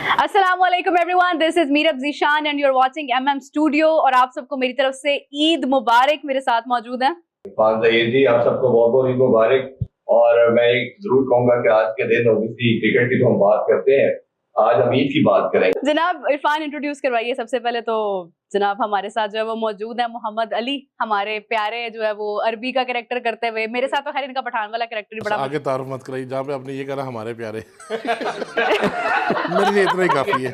अस्सलाम वालेकुम everyone, this is Meerab Zeeshan and you are watching MM studio. और आप सबको मेरी तरफ से ईद मुबारक। मेरे साथ मौजूद हैं जी, आप सबको बहुत बहुत ईद मुबारक। और मैं एक जरूर कहूंगा कि आज के दिन ओबियसली क्रिकेट की तो हम बात करते हैं, आज हम ईद की बात करेंगे। जनाब इरफान इंट्रोड्यूस करवाइए सबसे पहले। तो जनाब हमारे साथ जो है वो मौजूद है मोहम्मद अली, हमारे प्यारे जो है वो अरबी का कैरेक्टर करते हुए। मेरे साथ तो खैर इनका पठान वाला कैरेक्टर ही बड़ा आगे तारुफ मत कराइए, जहाँ पे आपने ये कहा हमारे प्यारे मेरे लिए इतना ही काफी है।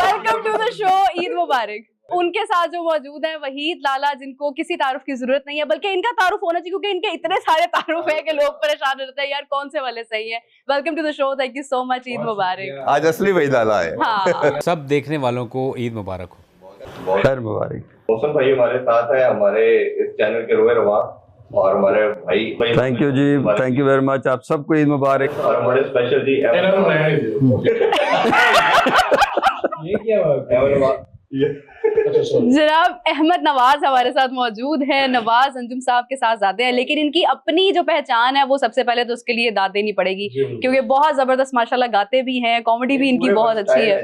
Welcome to the show, Eid मुबारक। उनके साथ जो मौजूद है वहीद लाला, जिनको किसी तारुफ की जरूरत नहीं है, बल्कि इनका तारुफ होना चाहिए क्योंकि इनके इतने सारे तारुफ है कि लोग परेशान रहते हैं यार कौन से वाले सही है। Welcome to the show, thank you so much, Eid मुबारक। आज असली वहीद लाला है। हाँ। सब देखने वालों को ईद मुबारक हो। खैर मुबारक। मौसम भाई हमारे साथ है, हमारे इस चैनल के रोए रवा, और हमारे भाई thank you ji, thank you very much. आप सबको ईद मुबारक। और हमारे स्पेशल जी ये क्या बात जनाब अहमद नवाज हमारे साथ मौजूद है। नवाज अंजुम साहब के साथ जाते हैं, लेकिन इनकी अपनी जो पहचान है वो सबसे पहले तो उसके लिए दाद देनी पड़ेगी क्योंकि बहुत जबरदस्त माशाल्लाह गाते भी हैं, कॉमेडी भी इनकी बहुत अच्छी है,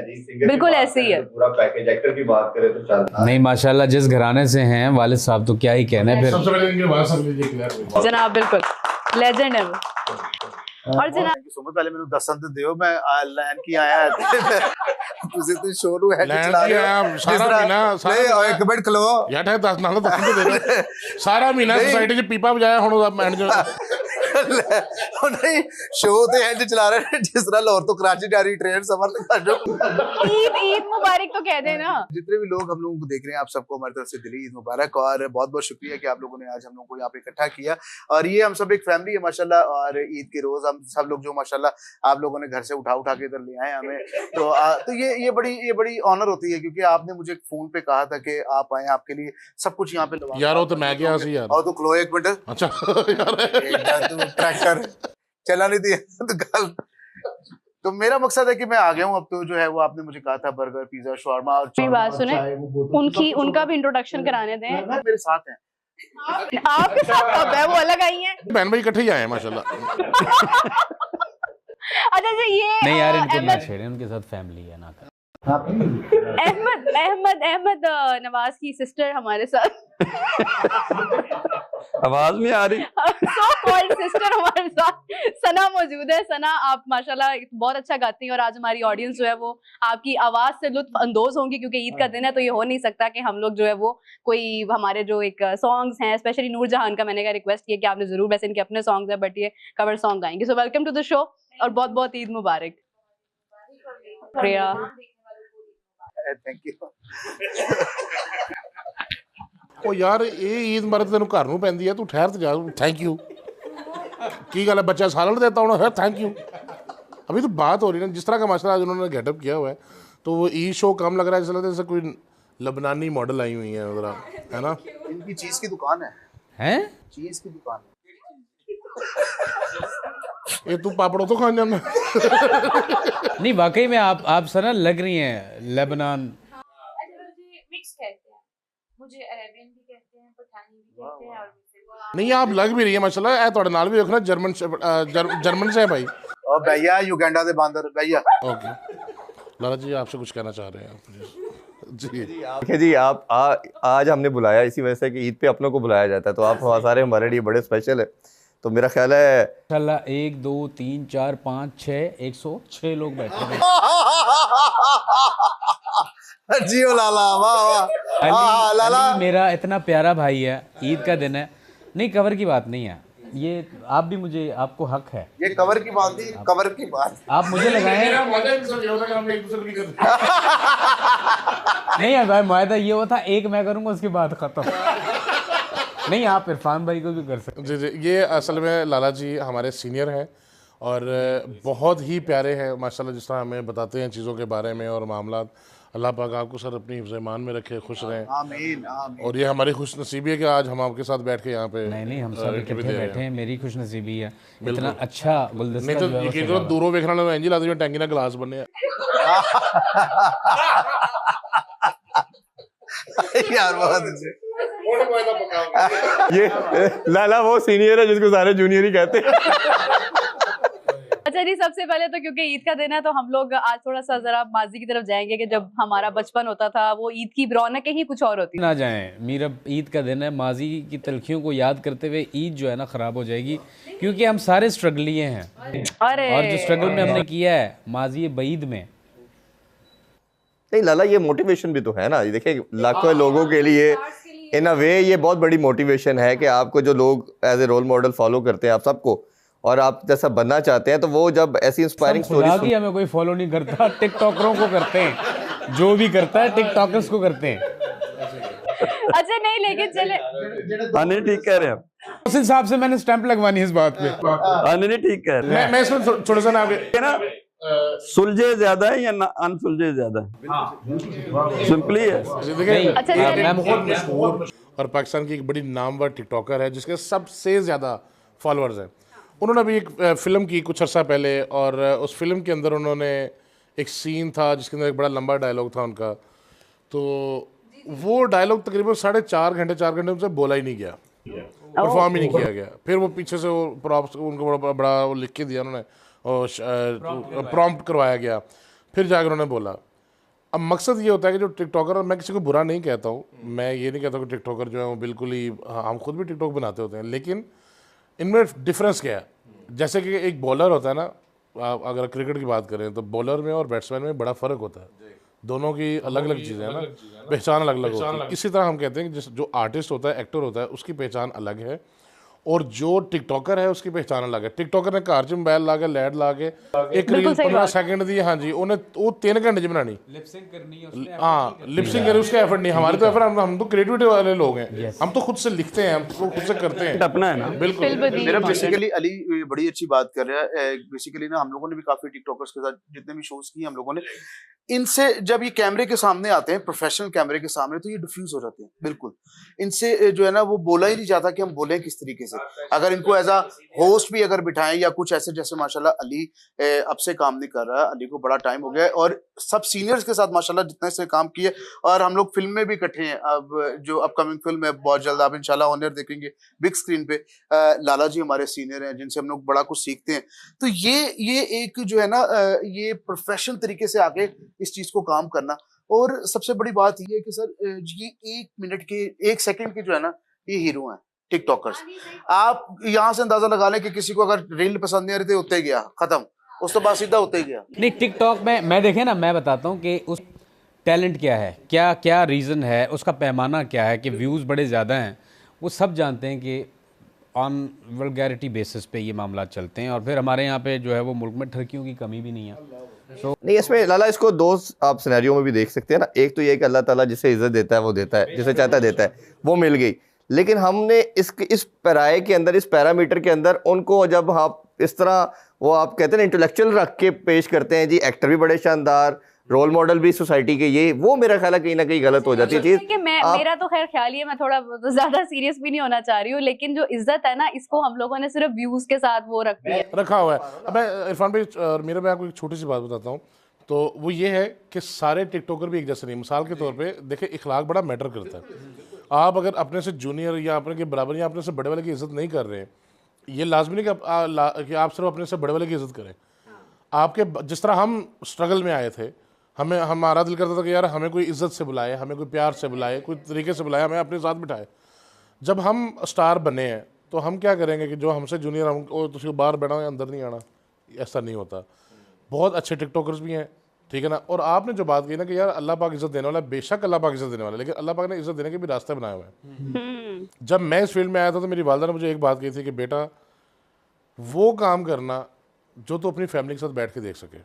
बिल्कुल ऐसे ही है पूरा पैकेज। एक्टर की बात करें तो चलता नहीं, माशाल्लाह जिस घराने से हैं वालिद साहब तो क्या ही कहना है। फिर सबसे पहले इनके बात समझ लीजिए क्लियर। जनाब बिल्कुल लेजेंड है वो। और जनाब ਪਹਿਲੇ ਮੈਨੂੰ ਦੱਸਣ ਤੇ ਦਿਓ, ਮੈਂ ਲੈਣ ਕੀ ਆਇਆ ਤੁਸੀਂ ਤੇ ਸ਼ੋਅ ਨੂੰ ਹੈਡ ਲੈਣ ਚਲਾ ਕੀ ਰਹੇ ਆਇਆ? ਹੋ ਸਾਰਾ ਮਹੀਨਾ ਨਹੀਂ ਇੱਕ ਮਿੰਟ ਖਲੋ ਯਾਰ ਹੈ 10 ਨਾਲ ਦੱਸ ਦੇ ਦੇ ਸਾਰਾ ਮਹੀਨਾ ਸੋਸਾਇਟੀ 'ਚ ਪੀਪਾ ਵਜਾਇਆ, ਹੁਣ ਉਹਦਾ ਮੈਨੇਜਰ ਨਹੀਂ ਸ਼ੋਅ ਤੇ ਹੈਡ ਚਲਾ ਰਹੇ ਨੇ ਜਿਸ ਤਰ੍ਹਾਂ ਲਾਹੌਰ ਤੋਂ कराची जा रही ट्रेन सफर लगा जो ईद मुबारक तो कह देना। जितने भी लोग हम लोगों को देख रहे हैं, आप सबको हमारी तरफ से दिली ईद मुबारक और बहुत बहुत शुक्रिया कि आप लोगों ने आज हम लोगों को यहाँ पे इकट्ठा किया। और ये हम सब एक फैमिली है माशाल्लाह, और ईद के रोज हम सब लोग जो माशाल्लाह आप लोगों ने घर से उठा के इधर ले आए हमें, तो ये बड़ी ऑनर होती है क्योंकि आपने मुझे फोन पे कहा था कि आप आए, आपके लिए सब कुछ यहाँ पे यार वो तो मैं गया सी यार। और तो खलो एक मिनट, अच्छा यार तू ट्रैक्टर चला नहीं दिया तो गल। तो मेरा मकसद है कि मैं आ गया हूँ अब, तो जो है वो आपने मुझे कहा था बर्गर पिज्जा शॉर्मा और मेरी बात सुने, उनका भी इंट्रोडक्शन कराने दें। मेरे साथ हैं। आपके साथ कब है, वो अलग आई हैं। बहन भाई इकट्ठे ही आए हैं माशाल्लाह। अच्छा जी, ये नहीं यार इनको ना छेड़े, उनके साथ फैमिली है ना। अहमद नवाज की सिस्टर हमारे साथ आवाज नहीं आ रही। सो कॉल्ड सिस्टर हमारे साथ सना मौजूद है। सना आप माशाल्लाह बहुत अच्छा गाती हैं और आज हमारी ऑडियंस जो है वो आपकी आवाज से लुत्फ अंदोज होंगी क्योंकि ईद का दिन है, तो ये हो नहीं सकता कि हम लोग जो है वो कोई हमारे जो एक सॉन्ग्स हैं, स्पेशली नूर जहान का मैंने क्या रिक्वेस्ट किया कि आपने जरूर, वैसे इनके अपने सॉन्ग्स हैं बट ये कवर सॉन्ग गाएंगे। So welcome to the show और बहुत बहुत ईद मुबारक। Priya thank you. ਉਹ ਯਾਰ ਇਹ ਈਦ ਮਰਦ ਤੈਨੂੰ ਘਰ ਨੂੰ ਪੈਂਦੀ ਹੈ, ਤੂੰ ਠਹਿਰ ਤੇ ਜਾ। थैंक यू की गल है, बच्चा सालन देता हूँ है थैंक यू। अभी तो बात हो रही है ना जिस तरह का माशाल्लाह आज उन्होंने गेटअप किया हुआ है, तो वो ई शो कम लग रहा है, जैसे लगता है जैसे कोई लबनानी मॉडल आई हुई है उधर, है ना। इनकी चीज की दुकान है, हैं? चीज की दुकान है। ये तू पापड़ों तो खाने जाना। नहीं वाकई में आप सना लग रही हैं लेबनान। मिक्स कहते हैं, मुझे अरेबियन भी कहते हैं, पठानी भी कहते हैं और नहीं आप लग भी रही है माशाल्लाह। ए ਤੁਹਾਡੇ ਨਾਲ ਵੀ ਦੇਖਣਾ जर्मन से है भाई। और भैया युगांडा दे बांदर भैया। ओके लाला जी आपसे कुछ कहना चाह रहे हैं जी? देखिए जी, आप आज हमने बुलाया इसी वजह से कि ईद पे अपनों को बुलाया जाता है, तो आप सारे हमारे लिए बड़े स्पेशल है। तो मेरा ख्याल है माशाल्लाह 1 2 3 4 5 6 106 लोग बैठे हैं। जी ओ लाला, वाह वाह लाला। अली मेरा इतना प्यारा भाई है, ईद का दिन है। नहीं कवर की बात नहीं है ये, आप भी मुझे, आपको हक है। ये कवर की बात थी, कवर की बात आप मुझे लगाएं। नहीं है भाई, मुआहदा ये हुआ था एक मैं करूंगा उसके बाद खत्म। नहीं आप इरफान भाई को भी कर सकते। जी जी, ये असल में लाला जी हमारे सीनियर हैं और बहुत ही प्यारे हैं माशाल्लाह, जिस तरह हमें बताते हैं चीज़ों के बारे में और मामलात। अल्लाह पाक आपको सर अपनी हिफ्ज़-ए-ईमान में रखे, खुश रहें। आमीन आमीन। और ये हमारी खुश नसीबी है कि आज हम आपके साथ बैठ के यहाँ पे नहीं हम सब इकट्ठे बैठे हैं, मेरी खुश नसीबी है। इतना अच्छा गुलदस्ता नहीं तो जो है वो यकीन सजा करो दूरों देखने वाले एंजी लाते हैं टैंकी ना गिलास बने यार बहुत अच्छे। ये लाला वो सीनियर है जिसको सारे जूनियर ही कहते हैं। अच्छा जी, सबसे पहले तो क्योंकि ईद का दिन है तो हम लोग आज थोड़ा सा जरा माजी की तरफ जाएंगे कि जब हमारा बचपन होता था वो ईद की रौनकें ही कुछ और होती ना जाएं मीरा, ईद का दिन है, माजी की तलखियों को याद करते हुए ईद जो है ना ख़राब हो जाएगी, क्योंकि हम सारे स्ट्रगलिए हैं। अरे और जो स्ट्रगल में हमने किया है माजी बईद में, नहीं लाला, ये मोटिवेशन भी तो है ना। ये देखिए लाखों लोगों के लिए इन अ वे ये बहुत बड़ी मोटिवेशन है कि आपको जो लोग as a role model follow करते हैं आप सबको, और आप जैसा बनना चाहते हैं, तो वो जब ऐसी इंस्पायरिंग खुदा स्टोरी की हमें कोई फॉलो नहीं करता, टिकटॉकरों को करते हैं, जो भी करता है टिकटॉकर्स को करते हैं। अच्छा नहीं, लेकिन चले हाँ नहीं ठीक कह रहे हैं आप। उस हिसाब से मैंने स्टैंप लगवानी है इस बात पे। हाँ नहीं ठीक कह रहे हैं। मैं इसमें थोड़ा सा ना आपके ये ना सुलझे ज्यादा है या अनसुलझे ज्यादा है, सिंपली है। देखिए अच्छा, एक मैं- बहुत मशहूर और पाकिस्तान की एक बड़ी नामवर टिकटॉकर है जिसके सबसे ज़्यादा फॉलोअर्स हैं। उन्होंने अभी एक फिल्म की कुछ अर्सा पहले, और उस फिल्म के अंदर उन्होंने एक सीन था जिसके अंदर एक बड़ा लंबा डायलॉग था उनका, तो वो डायलॉग तकरीबन 4.5 घंटे उनसे बोला ही नहीं गया, परफॉर्म ही नहीं किया गया। फिर वो पीछे से वो प्रॉप्स उनको बड़ा बड़ा वो लिख के दिया उन्होंने, और प्रॉम्प्ट करवाया गया, फिर जाकर उन्होंने बोला। अब मकसद ये होता है कि जो टिकटॉकर, और मैं किसी को बुरा नहीं कहता हूँ, मैं ये नहीं कहता कि टिकटॉकर जो है वो बिल्कुल ही, हम खुद भी टिकटॉक बनाते होते हैं, लेकिन इनमें डिफरेंस क्या है। जैसे कि एक बॉलर होता है ना, अगर क्रिकेट की बात करें तो बॉलर में और बैट्समैन में बड़ा फ़र्क होता है, दोनों की अलग अलग चीज़ें हैं ना, पहचान अलग अलग होती है। इसी तरह हम कहते हैं कि जो आर्टिस्ट होता है, एक्टर होता है, उसकी पहचान अलग है, और जो टिकटॉकर है उसकी पहचान अलग है। टिकटॉकर ने घर च मोबाइल ला के लैड ला के एक रील 15 सेकंड दी, हाँ जी, उन्हें वो 3 घंटे च बनानी, लिपसिंग करनी है उसने, हाँ लिपसिंग करे, उसका एफर्ट नहीं। हमारे तो एफर्ट, हम तो क्रिएटिविटी वाले लोग हैं, हम तो खुद से लिखते हैं, हम तो खुद से करते हैं अपना है ना। बिल्कुल। मेरा बेसिकली अली बड़ी अच्छी बात कर रहा है। बेसिकली ना हम लोगों ने भी काफी टिकटॉकर्स के साथ जितने भी शोज किए हम लोगों ने, इनसे जब ये कैमरे के सामने आते हैं, प्रोफेशनल कैमरे के सामने, तो ये डिफ्यूज हो जाते हैं बिल्कुल। इनसे जो है ना वो बोला ही नहीं जाता कि हम बोलें किस तरीके से। अगर इनको एज अ होस्ट भी अगर बिठाएं या कुछ ऐसे, जैसे माशाल्लाह अली अब से काम नहीं कर रहा, अली को बड़ा टाइम हो गया है, और सब सीनियर्स के साथ माशाल्लाह जितने से काम किए, और हम लोग फिल्म में भी इकट्ठे हैं। अब जो अपकमिंग फिल्म है बहुत जल्द आप इंशाल्लाह ऑनर देखेंगे बिग स्क्रीन पे। लाला जी हमारे सीनियर हैं जिनसे हम लोग बड़ा कुछ सीखते हैं। तो ये एक जो है ना ये प्रोफेशनल तरीके से आगे इस चीज को काम करना। और सबसे बड़ी बात ये है कि सर ये 1 मिनट के 1 सेकंड के जो है ना ये हीरो हैं टिकटॉकर्स। आप यहाँ से अंदाजा लगा लें कि किसी को अगर रील पसंद नहीं आ रही थी, होते गया खत्म, उस तो बाद सीधा होते गया। नहीं टिकटॉक में मैं देखे ना, मैं बताता हूँ कि उस टैलेंट क्या है, क्या क्या रीज़न है, उसका पैमाना क्या है कि व्यूज़ बड़े ज़्यादा हैं। वो सब जानते हैं कि ऑन वल्गैरिटी बेसिस पे ये मामला चलते हैं, और फिर हमारे यहाँ पे जो है वो मुल्क में ठरकियों की कमी भी नहीं है। नहीं, इसमें लाला इसको 2 आप सिनेरियो में भी देख सकते हैं ना। एक तो ये है कि अल्लाह ताला जिसे इज्जत देता है वो देता है, जिसे चाहता है देता है, वो मिल गई। लेकिन हमने इस पैराए के अंदर, इस पैरामीटर के अंदर उनको जब आप इस तरह वो आप कहते हैं ना इंटेलेक्चुअल रख के पेश करते हैं, जी एक्टर भी बड़े शानदार, रोल मॉडल भी सोसाइटी के, ये वो मेरा ख्याल है कहीं ना कहीं गलत हो जाती है चीज। मेरा तो खैर ख्याल ही है, मैं थोड़ा ज्यादा सीरियस भी नहीं होना चाह रही हूँ, लेकिन जो इज्जत है ना इसको हम लोगों ने सिर्फ व्यूज के साथ वो रखा हुआ है। अब मैं इरफान भाई और मेरा, मैं आपको एक छोटी सी बात बताता हूँ, तो वो ये है कि सारे टिकटॉकर भी एक जैसे नहीं। मिसाल के तौर पे देखिए, इखलाक बड़ा मैटर करता है। आप अगर अपने से जूनियर या अपने के बराबर या अपने से बड़े वाले की इज्जत नहीं कर रहे, ये लाजमी नहीं कि आप सिर्फ अपने से बड़े वाले की इज्जत करें। आपके जिस तरह हम स्ट्रगल में आए थे, हमारा दिल करता था कि यार हमें कोई इज्जत से बुलाए, हमें कोई प्यार से बुलाए, कोई तरीके से बुलाए, हमें अपने साथ बिठाए। जब हम स्टार बने हैं तो हम क्या करेंगे कि जो हमसे जूनियर, हमको तो बाहर बैठा हो अंदर नहीं आना, ऐसा नहीं होता। बहुत अच्छे टिकटॉकर्स भी हैं, ठीक है ना। और आपने जो बात की ना कि यार अल्लाह पाक इज्जत देने वाला है, बेशक अल्लाह पाक इज्जत देने वाला है, लेकिन अल्लाह पाक ने इज्जत देने के भी रास्ते बनाए हुए हैं। जब मैं इस फील्ड में आया था तो मेरी वालदा ने मुझे एक बात कही थी कि बेटा वो काम करना जो तो अपनी फैमिली के साथ बैठ के देख सके,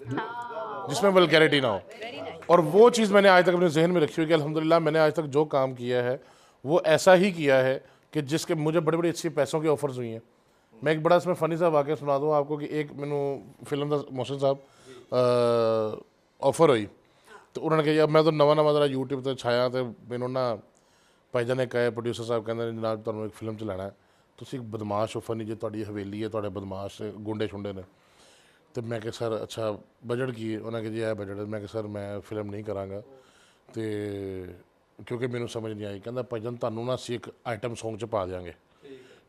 जिसमें वल्गैरिटी ना हो। और वो चीज़ मैंने आज तक अपने जहन में रखी हुई कि अल्हम्दुलिल्लाह मैंने आज तक जो काम किया है वो ऐसा ही किया है कि जिसके मुझे बड़ी बड़ी अच्छी पैसों की ऑफर्स हुई हैं। मैं एक बड़ा इसमें फ़नी सा वाक़या सुना दूँ आपको कि एक मैनू फिल्म का मोहसिन साहब ऑफर हुई, तो उन्होंने कहा मैं तो नवा जरा यूट्यूब पर छाया, तो मैनू ना भाईजान ने कहा, प्रोड्यूसर साहब कहते जनाब तुहानू एक फिल्म चलाना है, तुसी एक बदमाश ऑफर नहीं, जो तुहाडी हवेली है, तुहाडे बदमाश गुंडे शुंडे ने। तो मैं कि सर अच्छा बजट की, उन्होंने कहा जी है बजट। मैं कि सर मैं फिल्म नहीं करांगा, तो क्योंकि मैनू समझ नहीं आई। कहता भाईजान तुहानू ना असीं एक आइटम सॉन्ग च पा देंगे,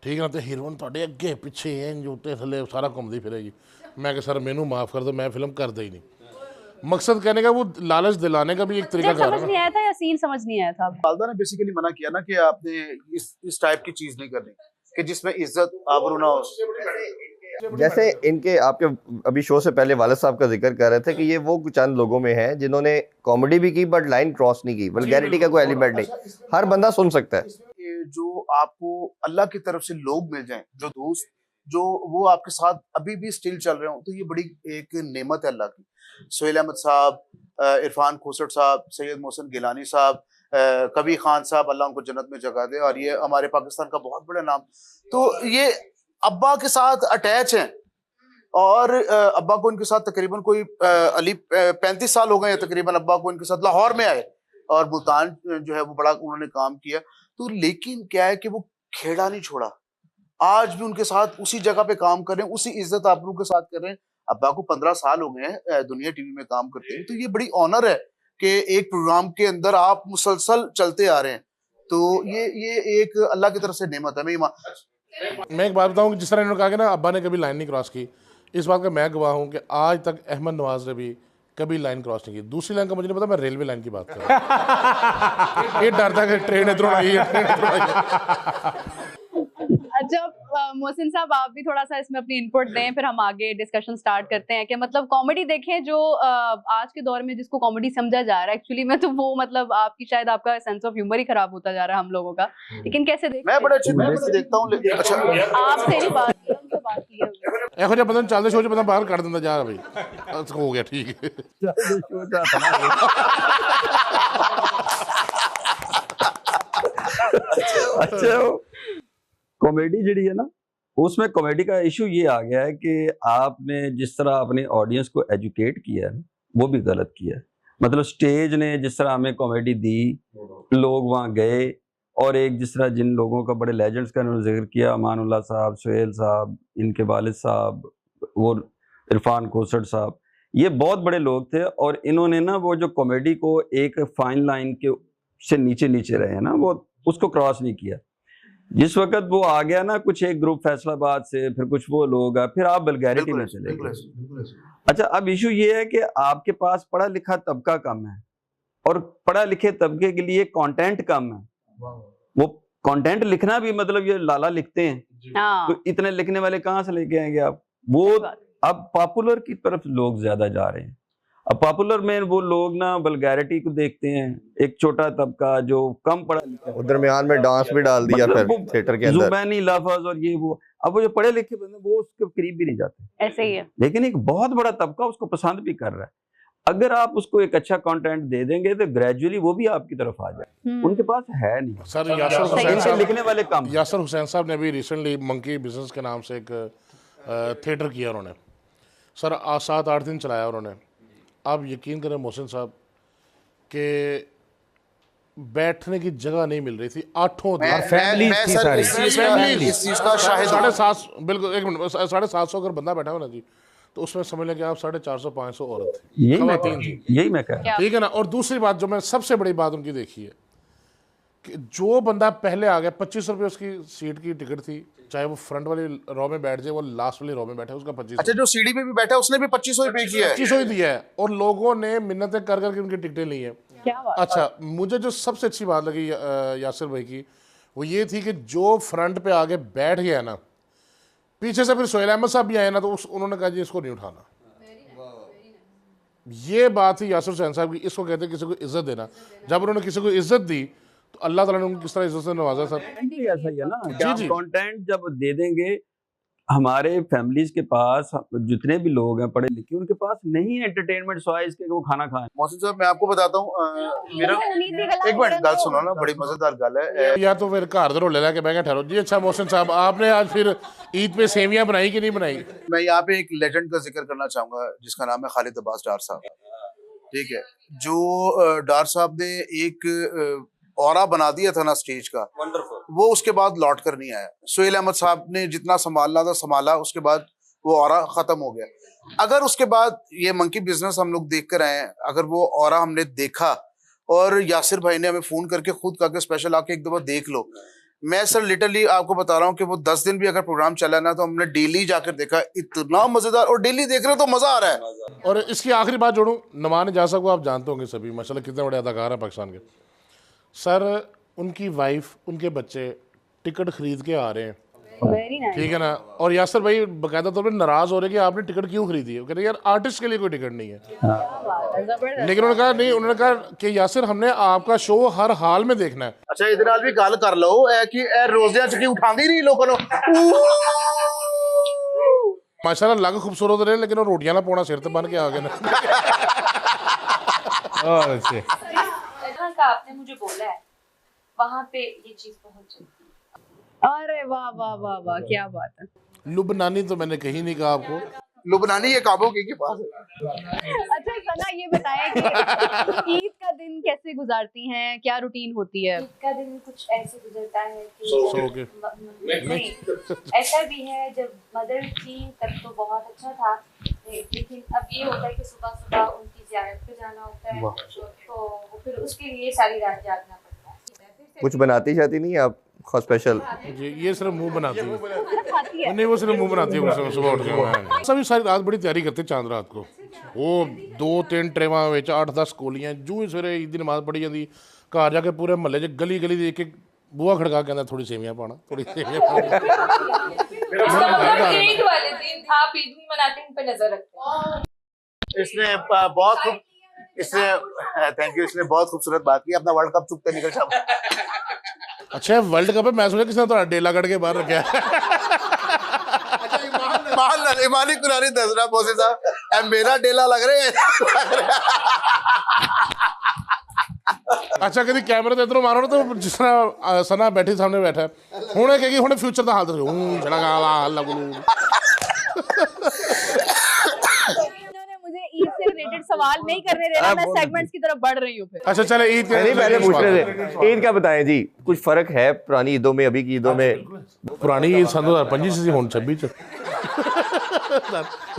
ठीक है ना, तो हीरोइन तुहाडे अगे पिछे इंज उत्ते थले सारा घूमती फिरेगी। मैं सर मैनू माफ कर दो, मैं फिल्म करता ही नहीं। मकसद कहने का वो लालच दिलाने का भी एक तरीका समझ नहीं आया था या सीन समझ नहीं आया था? वालदा ने बेसिकली मना किया ना कि आपने इस टाइप की चीज नहीं करनी कि जिसमें इज्जत आबरू ना हो। जैसे इनके आपके अभी शो से पहले वालिद साहब का जिक्र कर रहे थे कि ये वो चंद लोगों में है जिन्होंने कॉमेडी भी की बट लाइन क्रॉस नहीं की, वल्गैरिटी का कोई एलिमेंट नहीं, हर बंदा सुन सकता है। जो आपको अल्लाह की तरफ से लोग मिल जाएं, जो दोस्त जो वो आपके साथ अभी भी स्टिल चल रहे हो, तो ये बड़ी एक नेमत है अल्लाह की। सोहेल अहमद साहब, इरफान खोसट साहब, सैयद मोहसिन गिलानी साहब, कबीर खान साहब, अल्लाह उनको जन्नत में जगह दे, और ये हमारे पाकिस्तान का बहुत बड़ा नाम। तो ये अब्बा के साथ अटैच हैं और अब्बा को इनके साथ तकरीबन कोई अली 35 साल हो गए तकरीबन अब्बा को इनके साथ। लाहौर में आए और मुल्तान जो है वो बड़ा उन्होंने काम किया। तो लेकिन क्या है कि वो खेड़ा नहीं छोड़ा, आज भी उनके साथ उसी जगह पे काम कर रहे हैं, उसी इज्जत आबरू के साथ कर रहे हैं। अब्बा को 15 साल हो गए हैं दुनिया टीवी में काम करते हैं। तो ये बड़ी ऑनर है कि एक प्रोग्राम के अंदर आप मुसलसल चलते आ रहे हैं। तो ये एक अल्लाह की तरफ से नेमत है। मैं एक बात बताऊं कि जिस तरह इन्होंने कहा कि ना अब्बा ने कभी लाइन नहीं क्रॉस की, इस बात का मैं गवाह हूं कि आज तक अहमद नवाज ने भी कभी लाइन क्रॉस नहीं की। दूसरी लाइन का मुझे नहीं पता, मैं रेलवे लाइन की बात कर रहा हूं। ये डर था कि ट्रेन इधरों आई है, ट्रेन इधरों आई है। अच्छा मोहसिन साहब, आप भी थोड़ा सा इसमें अपनी इनपुट दें, फिर हम आगे डिस्कशन स्टार्ट करते हैं कि मतलब कॉमेडी देखें जो आज के दौर में जिसको कॉमेडी समझा जा रहा है एक्चुअली में, तो वो मतलब आपकी शायद आपका सेंस ऑफ ह्यूमर ही खराब होता जा रहा है हम लोगों का। लेकिन कैसे देखते मैं बड़े अच्छे तरीके से देखता हूँ। अच्छा आपसे नहीं बात की, हमसे बात की है। ਇਹੋ ਜਿਹਾ ਬੰਦਾ ਨੂੰ ਚੱਲਦੇ ਸ਼ੋਅ 'ਚ ਬੰਦਾ ਬਾਹਰ ਕੱਢ ਦਿੰਦਾ ਜਾ ਬਈ ਹੋ ਗਿਆ ਠੀਕ ਹੈ। अच्छा कॉमेडी जी है ना, उसमें कॉमेडी का इशू ये आ गया है कि आपने जिस तरह अपने ऑडियंस को एजुकेट किया है वो भी गलत किया है। मतलब स्टेज ने जिस तरह हमें कॉमेडी दी, लोग वहाँ गए, और एक जिस तरह जिन लोगों का बड़े लेजेंड्स का उन्होंने जिक्र किया, अमानुल्लाह साहब, सुहेल साहब, इनके वालिद साहब, वो इरफान खोसट साहब, ये बहुत बड़े लोग थे। और इन्होंने ना वो जो कॉमेडी को एक फाइन लाइन के से नीचे नीचे रहे हैं ना, वो उसको क्रॉस नहीं किया। जिस वक्त वो आ गया ना कुछ एक ग्रुप फैसलाबाद से, फिर कुछ वो लोग आ, फिर आप वल्गैरिटी में चले गए। अच्छा, अब इशू ये है कि आपके पास पढ़ा लिखा तबका कम है और पढ़ा लिखे तबके के लिए कंटेंट कम है। वो कंटेंट लिखना भी मतलब ये लाला लिखते हैं, तो इतने लिखने वाले कहाँ से लेके आएंगे आप? वो अब पॉपुलर की तरफ लोग ज्यादा जा रहे हैं। अब पॉपुलर में वो लोग ना वल्गैरिटी को देखते हैं, एक छोटा तबका जो कम पढ़ा लिखा, दरमियान में डांस भी डाल दिया मतलब फिर थिएटर के अंदर, जुबानी लफ्ज और ये वो। अब वो जो पढ़े लिखे बंदे वो उसके करीब भी नहीं जाते, ऐसे ही है। लेकिन एक बहुत बड़ा तबका उसको पसंद भी कर रहा है। अगर आप उसको एक अच्छा कंटेंट दे देंगे तो ग्रेजुअली वो भी आपकी तरफ आ जाए। उनके पास है नहीं सर यासर हुसैन साहब लिखने वाले काम। यासर हुसैन साहब ने भी रिसेंटली मंकी बिजनेस के नाम से एक थिएटर किया उन्होंने सर, 7-8 दिन चलाया उन्होंने। आप यकीन करें मोहसिन साहब के बैठने की जगह नहीं मिल रही थी 8 दिन। फैमिलीज थी सारी, इस चीज का शाहिद हूं। 750 बिल्कुल, एक मिनट, 750 अगर बंदा बैठा हो ना जी, तो उसमें समझ लें कि आप 450-500 औरत थी, यही मैं खवातीन थी। यही मैं कह रहा हूं। ठीक है ना। और दूसरी बात जो मैं सबसे बड़ी बात उनकी देखी है कि जो बंदा पहले आ गया, 25 रुपये उसकी सीट की टिकट थी, चाहे वो फ्रंट वाली रो में बैठ जाए, वो लास्ट वाली रो में बैठे, उसका 25। अच्छा, जो सीढ़ी पे भी बैठा है उसने भी 2500 पे किया है, 2500 ही दिया है, और लोगों ने मिन्नतें कर करके उनकी टिकटें ली हैं। क्या बात। अच्छा, मुझे जो सबसे अच्छी बात लगी यासिर भाई की, वो ये थी कि जो फ्रंट पे आगे बैठ गया ना, पीछे से फिर सोहेल अहमद साहब भी आए ना, तो उन्होंने कहा जी इसको नहीं उठाना। ये बात थी यासिर हुसैन साहब की, इसको कहते हैं किसी को इज्जत देना। जब उन्होंने किसी को इज्जत दी तो अल्लाह ताला ने उनको किस तरह इज्जत से नवाजा सर। ऐसा ही है ना, जी। कंटेंट जब दे देंगे, हमारे फैमिलीज के पास जितने भी लोग हैं पढ़े लिखे, उनके पास नहीं है एंटरटेनमेंट सॉइस इसके वो खाना खाएं। मोहसिन साहब, मैं आपको बताता हूँ, मेरा एक मिनट गल सुनो ना, बड़ी मजेदार गल है। या तो फिर घर धरोले लेके बह गए ठहरो जी। अच्छा मोहसिन साहब, आपने आज फिर ईद पे सेवियां बनाई कि नहीं बनाई? मैं यहाँ पे एक लेजेंड का जिक्र करना चाहूंगा जिसका नाम है खालिद अब्बास डार साहब। ठीक है, जो डार साहब ने एक ऑरा बना दिया था ना स्टेज का, वो उसके बाद लौट कर नहीं आया। सोहेल अहमद साहब ने जितना संभालना था संभाला, उसके बाद वो ऑरा खत्म हो गया। अगर उसके बाद ये मंकी बिजनेस हम लोग देख कर आए हैं, अगर वो ऑरा हमने देखा और यासिर भाई ने हमें फोन करके खुद कहा कि स्पेशल आके एक दफा देख लो, मैं सर लिटरली आपको बता रहा हूँ कि वो 10 दिन भी अगर प्रोग्राम चला ना तो हमने डेली जाकर देखा, इतना मजेदार, और डेली देख रहे हो तो मजा आ रहा है। और इसकी आखिरी बात जोड़ूं, नुमान इजाज़त को आप जानते होंगे सभी, माशाल्लाह कितने बड़े अदाकार हैं पाकिस्तान के। सर उनकी वाइफ, उनके बच्चे टिकट खरीद के आ रहे हैं, वेरी नाइस। ठीक है ना, और यासर भाई बाकायदा तौर पर नाराज़ हो रहे हैं कि आपने टिकट क्यों खरीदी है। वो कह रहे हैं यार आर्टिस्ट के लिए कोई टिकट नहीं है। लेकिन उन्होंने कहा नहीं, उन्होंने कहा कि यासर हमने आपका शो हर हाल में देखना है। अच्छा इधर आज भी गल कर लो कि रोजियां चुकी उठांदी नहीं लोगों को। माशाल्लाह लग खूबसूरत रहे, लेकिन वो रोटियां ना पोना सिर ते बन के आ गए ना। और अच्छे जहाँ का आपने मुझे बोला है वहाँ पे ये चीज पहुंच जाती है। अरे वाह वाह वाह वाह, क्या बात है। लुबनानी तो मैंने कहीं नहीं कहा आपको, लुबनानी ये काबू के पास है। अच्छा सना ये बताएं कि ईद का दिन कैसे गुजारती हैं, क्या रूटीन होती है? ईद का दिन कुछ ऐसे गुजरता है कि सो के नहीं, ऐसा भी है जब मदर थी तब तो बहुत अच्छा था, लेकिन अब ये होता है कि सुबह सुबह उनकी ज़ियारत पे जाना होता है, तो फिर उसके लिए सारी रात जागना पड़ता है। कुछ बनाती जाती नहीं है आप खास स्पेशल? ये सिर्फ मुंह बनाती है, खाती है। नहीं वो सिर्फ मुंह बनाती है सुबह उठ के। सभी सारी रात बड़ी तैयारी करते चांद रात को, वो 2-3 ट्रेवां विच 8-10 कोलियां जूं सवेरे ईद दी नमाज पढ़ी जाती, घर जाके पूरे महल्ले च गली गली देख के बुआ खड़का के थोड़ी सेवियां पाना, थोड़ी सेवियां पाना। ईद वाले दिन आप ईद नहीं मनाते, इन पे नजर रखते हैं। इसने बहुत खूब, इसने थैंक यू, इसने बहुत खूबसूरत बात की। अपना वर्ल्ड कप चुकते निकल जाओ। अच्छा वर्ल्ड कप है, मैं सोचा किसने तो डेला कट के बाहर रखा है। ईमानी कुरानी दस रहा मोहसिन साहब, मेरा डेला लग रहे हैं। अच्छा कभी कैमरे ते इधरों मारो ना तो जिस तरह सना बैठी सामने बैठा है हुणे कहेगी हुणे फ्यूचर का हाल दसो छड़ा गाला हल्ला गुलू। इन्होंने मुझे ईद से रिलेटेड सवाल नहीं करने देना, मैं सेगमेंट्स की तरफ बढ़ रही हूँ फिर। अच्छा चले ईद नहीं पहले पूछ रहे थे ईद का बताएं जी, कुछ फर्क है पुरानी ईदों में अभी की ईदों में? पुरानी ईद सन 2025 से हुन 26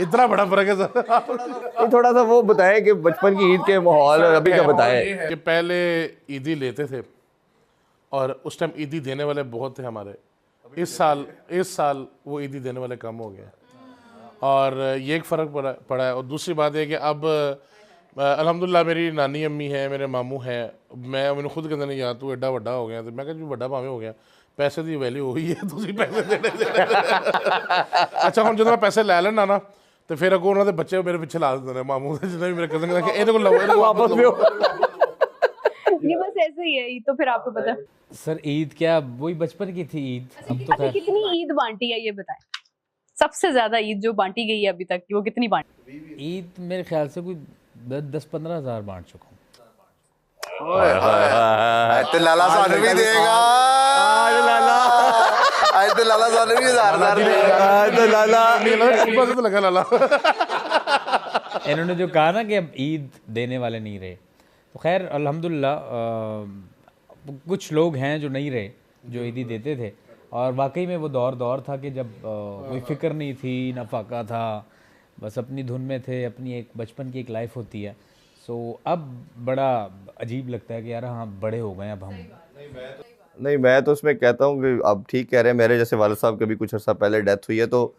इतना बड़ा फर्क है सर। थोड़ा सा वो बताएं कि बचपन की ईद के माहौल और अभी का बताएं। कि पहले ईदी लेते थे और उस टाइम ईदी देने वाले बहुत थे हमारे। इस साल वो ईदी देने वाले कम हो गए और ये एक फ़र्क पड़ा है। और दूसरी बात है कि अब अल्हम्दुलिल्लाह मेरी नानी अम्मी है, मेरे मामू हैं, मैंने खुद कहते नहीं यार तू एडा वड्डा हो गया, तो मैं कहा जी वड्डा भावें हो गया पैसे की वैल्यू हुई है, तुसी पैसे देने अच्छा हम जो मैं पैसे लै लेना ना तो फिर अगों उन्होंने बच्चे मेरे पीछे ला देते हैं, मामू जिन्हें भी मेरे कजन के ये को वापस दो। ये बस ऐसे ही है ईद, तो फिर आपको पता है सर ईद क्या वही बचपन की थी ईद, अब तो अच्छा खैर कितनी ईद बांटी है ये बताएं, सबसे ज्यादा ईद जो बांटी गई है अभी तक वो कितनी बांटी? ईद मेरे ख्याल से कोई 10-15 हज़ार बांट चुका हूँ। तो लाला सानू भी देगा, आज तो लाला सानू भी 1000 देगा, तो लाला तो लगा लाला। इन्होंने जो कहा ना कि अब ईद देने वाले नहीं रहे, तो खैर अल्हम्दुलिल्लाह कुछ लोग हैं जो नहीं रहे जो ईदी देते थे, और वाकई में वो दौर था कि जब कोई फिक्र नहीं थी, ना फाका था, बस अपनी धुन में थे, अपनी एक बचपन की एक लाइफ होती है। सो अब बड़ा अजीब लगता है कि यार हाँ बड़े हो गए अब हम। नहीं मैं तो उसमें कहता हूँ कि अब ठीक कह रहे हैं, मेरे जैसे वालिद साहब के भी कुछ अर्सा पहले डेथ हुई है, तो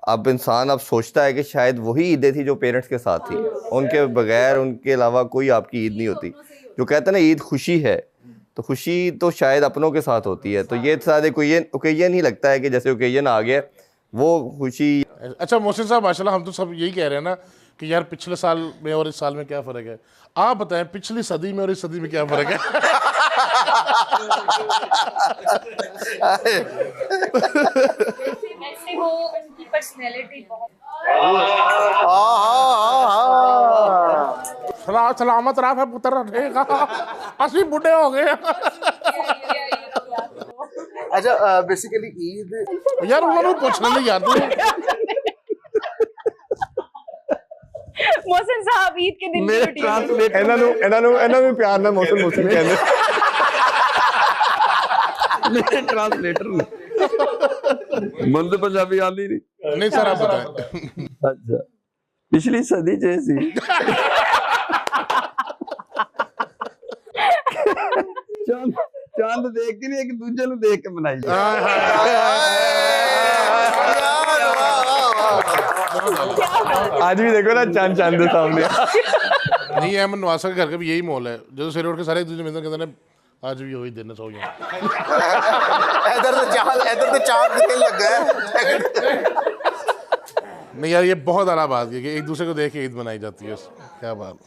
अब इंसान अब सोचता है कि शायद वही ईदें थी जो पेरेंट्स के साथ थी, उनके बगैर उनके अलावा कोई आपकी ईद नहीं होती। जो कहते हैं ना ईद खुशी है, तो खुशी तो शायद अपनों के साथ होती है, तो ये शायद कोई ओकेजन ही लगता है कि जैसे ओकेजन आ गया वो खुशी। अच्छा मोहसिन साहब माशाल्लाह हम तो सब यही कह रहे हैं ना कि यार पिछले साल में और इस साल में क्या फ़र्क है, आप बताएं पिछली सदी में और इस सदी में क्या फ़र्क है? ऐसे वो उनकी पर्सनैलिटी बहुत सलामत रहा है पुत्र रहेगा, असली बुढ़े हो गए। अच्छा बेसिकली ईद यार उन्होंने पूछना नहीं यार तू मोहसिन साहब ईद के दिन की मेरे routine ट्रांसलेट ਇਹਨਾਂ ਨੂੰ ਪਿਆਰ ਨਾਲ ਮੌਸਮ ਕਹਿੰਦੇ मेरे ट्रांसलेटर मन तो पंजाबी आती नहीं। नहीं सर आप बताएं। अच्छा पिछली सदी च सी चांद ਨੂੰ ਦੇਖ ਕੇ ਨਹੀਂ ਇੱਕ ਦੂਜੇ ਨੂੰ ਦੇਖ ਕੇ ਮਨਾਈ ਜਾਓ। आज भी देखो ना चांद चांद के सामने। नहीं अहमद नवाज़ के घर का भी यही माहौल है, जो सवेरे उठ के सारे एक दूसरे मिलते कहते हैं आज भी वही दिन है, सो जाओ। इधर तो चांद निकल लग गया। नहीं यार ये बहुत आला बात है कि एक दूसरे को देख के ईद मनाई जाती है, क्या बात।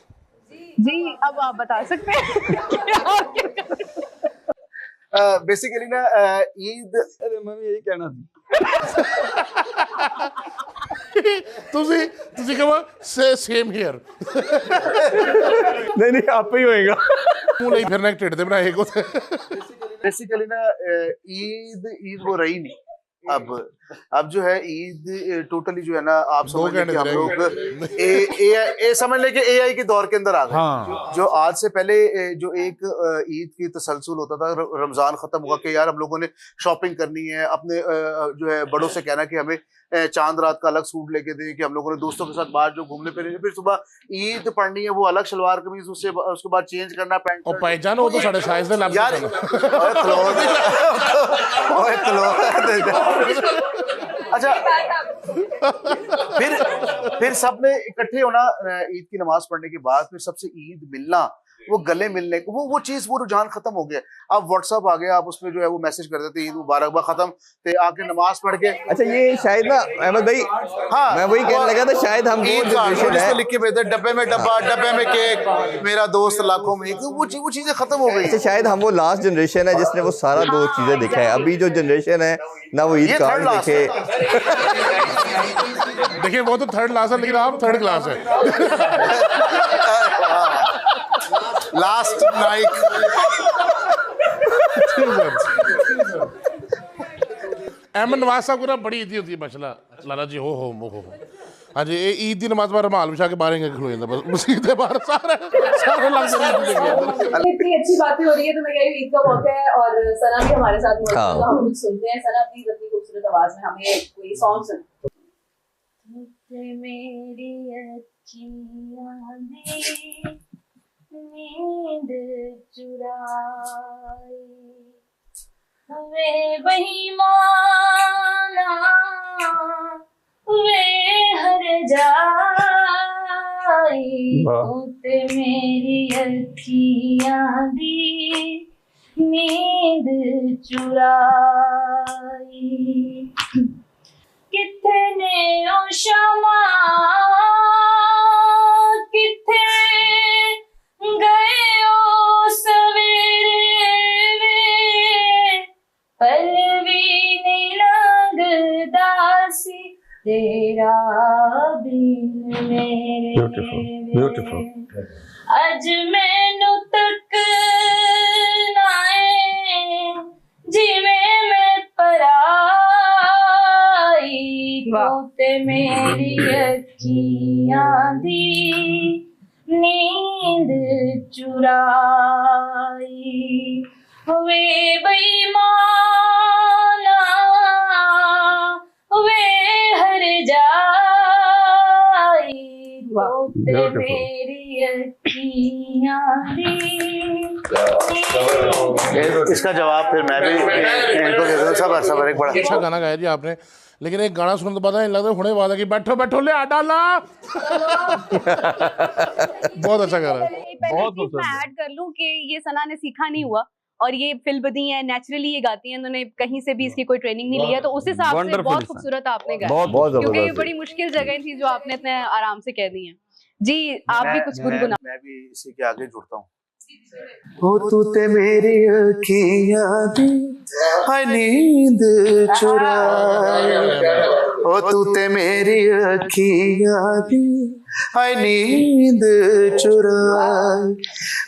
जी अब आप बता सकते हैं बेसिकली ना ईद, अरे मैं भी यही कहना था। तुसी कहो सेम हियर। नहीं आप ही होएगा। मुंह नहीं फिरना एक टिड्ड दे बनाए को। बेसिकली ना ईद वो रही नहीं। अब जो है ईद टोटली जो है ना, आप समझ लें कि हम लोग समझ लें कि एआई के दौर के अंदर आ गए। हाँ। जो आज से पहले जो एक ईद की तसलसल होता था, रमजान खत्म हुआ कि यार हम लोगों ने शॉपिंग करनी है, अपने जो है बड़ों से कहना कि हमें चांद रात का अलग सूट लेके दें, कि हम लोगों ने दोस्तों के साथ बाहर जो घूमने फिरने, फिर सुबह ईद पढ़नी है, वो अलग शलवार कमीज, उसके बाद चेंज करना पैंट और पहचान वो तो साढ़े साइज दे लब यार। अच्छा फिर सब ने इकट्ठे होना ईद की नमाज पढ़ने के बाद, फिर सबसे ईद मिलना, वो गले मिलने, वो चीज, वो रुझान खत्म हो गया। अब व्हाट्सएप आ गया, आप उसमें जो है वो मैसेज कर देते ईद मुबारक बा, खत्म ते आके नमाज पढ़ के। अच्छा ये शायद ना अहमद भाई, हाँ मैं वही कहने लगा था, शायद हम वो जनरेशन है, लिख के भेजते डब्बे में डब्बा, डब्बे में केक, मेरा दोस्त लाखों में, वो चीजें खत्म हो गई। अच्छा शायद हम वो लास्ट जनरेशन है जिसने वो सारा दो चीजें देखा है। अभी जो जनरेशन है ना वो ईद कार्ड देखे। देखिए वो तो थर्ड क्लास है, लेकिन आप थर्ड क्लास है। लास्ट नाइट अहमद नवाज साहब को ना बड़ी ईदी होती है माशाल्लाह लाला जी। हो हाँ जी, ये ईद की नमाज पर रुमाल बिछा के बाहर खलो जाता बस मस्जिद बाहर सारे लग इतनी अच्छी बातें हो रही है, तो मैं कह रही हूँ ईद का मौका है और सना भी हमारे साथ मौजूद है, तो हम कुछ सुनते हैं। सना प्लीज अपनी खूबसूरत आवाज में हमें कोई सॉन्ग सुन। मेरी नींद चुराई वे बेईमाना वे हर जाई ते मेरी अखियां दी नींद चुराई कितने ओ शमा किथे गए ओ सवेरे पल भी नहीं लगदा सी तेरा बिन मेरे। Beautiful. अज मैनू तक नाए जिवें मैं पराई ते मेरी अखियां दी नींद चुराई वे बेईमाना वे हर जाई ते मेरी अखियां दी। इसका जवाब फिर मैं भी इनको दे दूं। सबर एक बड़ा अच्छा गाना गाया जी आपने, लेकिन एक गाना सुनने के बाद नहीं लगता हुणे वादा कि बैठो बैठो ले डाला। बहुत अच्छा गा रहा है। बहुत मैं ऐड कर लूं कि ये सना ने सीखा नहीं हुआ और ये फिल्बदी है, नेचुरली ये गाती हैं, इन्होंने कहीं से भी इसकी कोई ट्रेनिंग नहीं ली है, तो उस हिसाब से बहुत खूबसूरत आपने गाया, बहुत क्योंकि ये बड़ी मुश्किल जगह थी जो आपने इतने आराम से कह दी है। जी आप भी कुछ गुनगुना। मैं भी इसी के आगे जुड़ता हूँ। हो तू ते मेरी अखियां दी हाय नींद चुराई, हो तू ते मेरी अखियां दी हाय नींद चुराई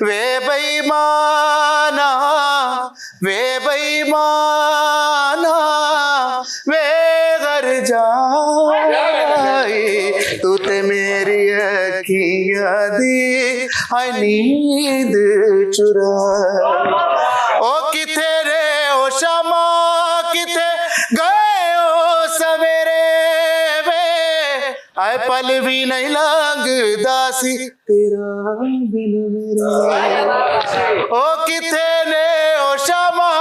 वे बेईमाना वे बेईमाना वे घर जाई तू ते मेरी अखियां दी हाय नींद चुराई। ओ किथे रे ओ शमा किथे गए ओ सवेरे वे आए पल भी नहीं लगदा सी तेरा बिन मेरा। ओ किथे ने ओ शमा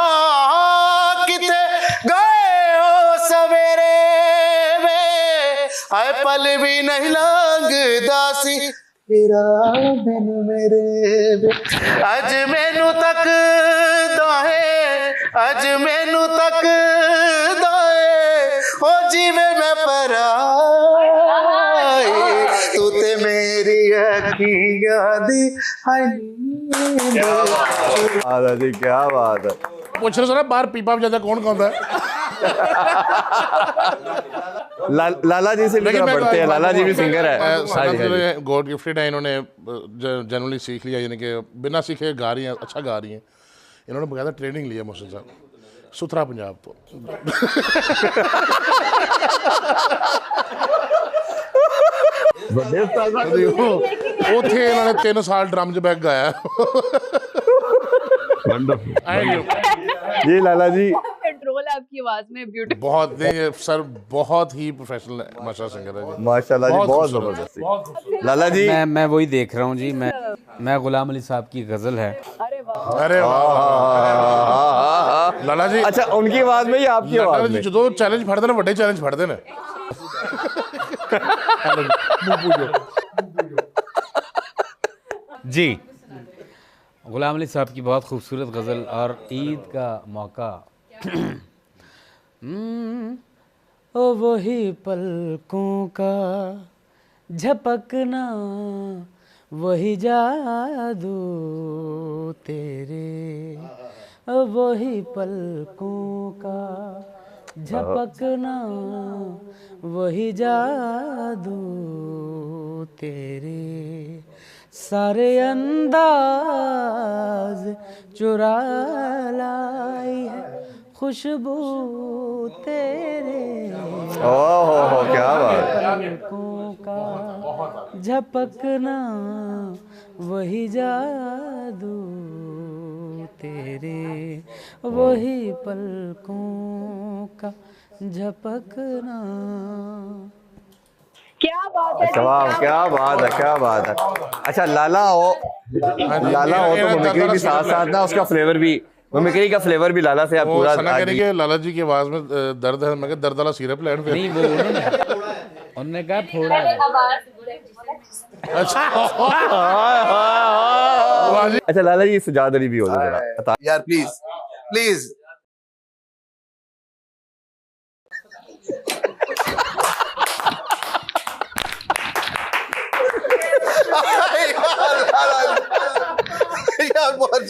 लगदा सी तेरा मैनू मेरे वे अज मैनू तक दोहे अज मैनू तक दोहे हो जीवे मैं पराए तू ते मेरी अखियां दी आदा जी क्या बात है। ਪੁੱਛ ਲਓ ਸਰ ਬਾਹਰ ਪੀਪਾ ਵਜਾਦਾ ਕੌਣ ਗਾਉਂਦਾ ਹੈ? लाला जी से भी थोड़ा पढ़ते हैं, लाला जी भी सिंगर है। गॉड गिफ्टेड है, इन्होंने जनरली सीख लिया, यानी कि बिना सीखे गा रही हैं, अच्छा गा रही हैं। इन्होंने बकायदा ट्रेनिंग लिया मोहसिन साहब सुथरा पंजाब तो। ਉੱਥੇ ਇਹਨਾਂ ਨੇ 3 ਸਾਲ ਡਰਮ 'ਚ ਬੈਗ ਗਾਇਆ। जी लाला जी कंट्रोल है आपकी आवाज में, ब्यूटीफुल। बहुत नहीं सर, बहुत ही प्रोफेशनल माशाल्लाह सिंगर है जी, माशाल्लाह जी, बहुत खूबसूरत। जबरदस्त। लाला जी मैं वही देख रहा हूँ जी, मैं गुलाम अली साहब की गज़ल है। अरे वाह, अरे वाह लाला जी। अच्छा उनकी आवाज में या आपकी आवाज में? ਜਦੋਂ ਚੈਲੰਜ ਫੜਦੇ ਨੇ ਵੱਡੇ ਚੈਲੰਜ ਫੜਦੇ ਨੇ। जी गुलाम अली साहब की बहुत खूबसूरत गज़ल और ईद का मौका। ओ वही पलकों का झपकना, वही जादू तेरे, ओ वही पलकों का झपकना, वही जादू तेरे, सारे अंदाज चुरा लाई है खुशबू तेरे, ओहो क्या बात। पलकों का झपकना, वही जादू तेरे, वही पलकों का झपकना। क्या बात है, क्या बात है, क्या बात है। अच्छा लाला हो तो मिमिक्री भी साथ साथ ना उसका फ्लेवर भी, मिमिक्री का फ्लेवर भी लाला से आप पूरा। लाला जी की आवाज में दर्द है, मैं दर्द वाला सिरप लेने पे नहीं वो उन्होंने कहा थोड़ा है। अच्छा लाला जी सुजाद अली भी हो जरा यार प्लीज प्लीज। यार बहुत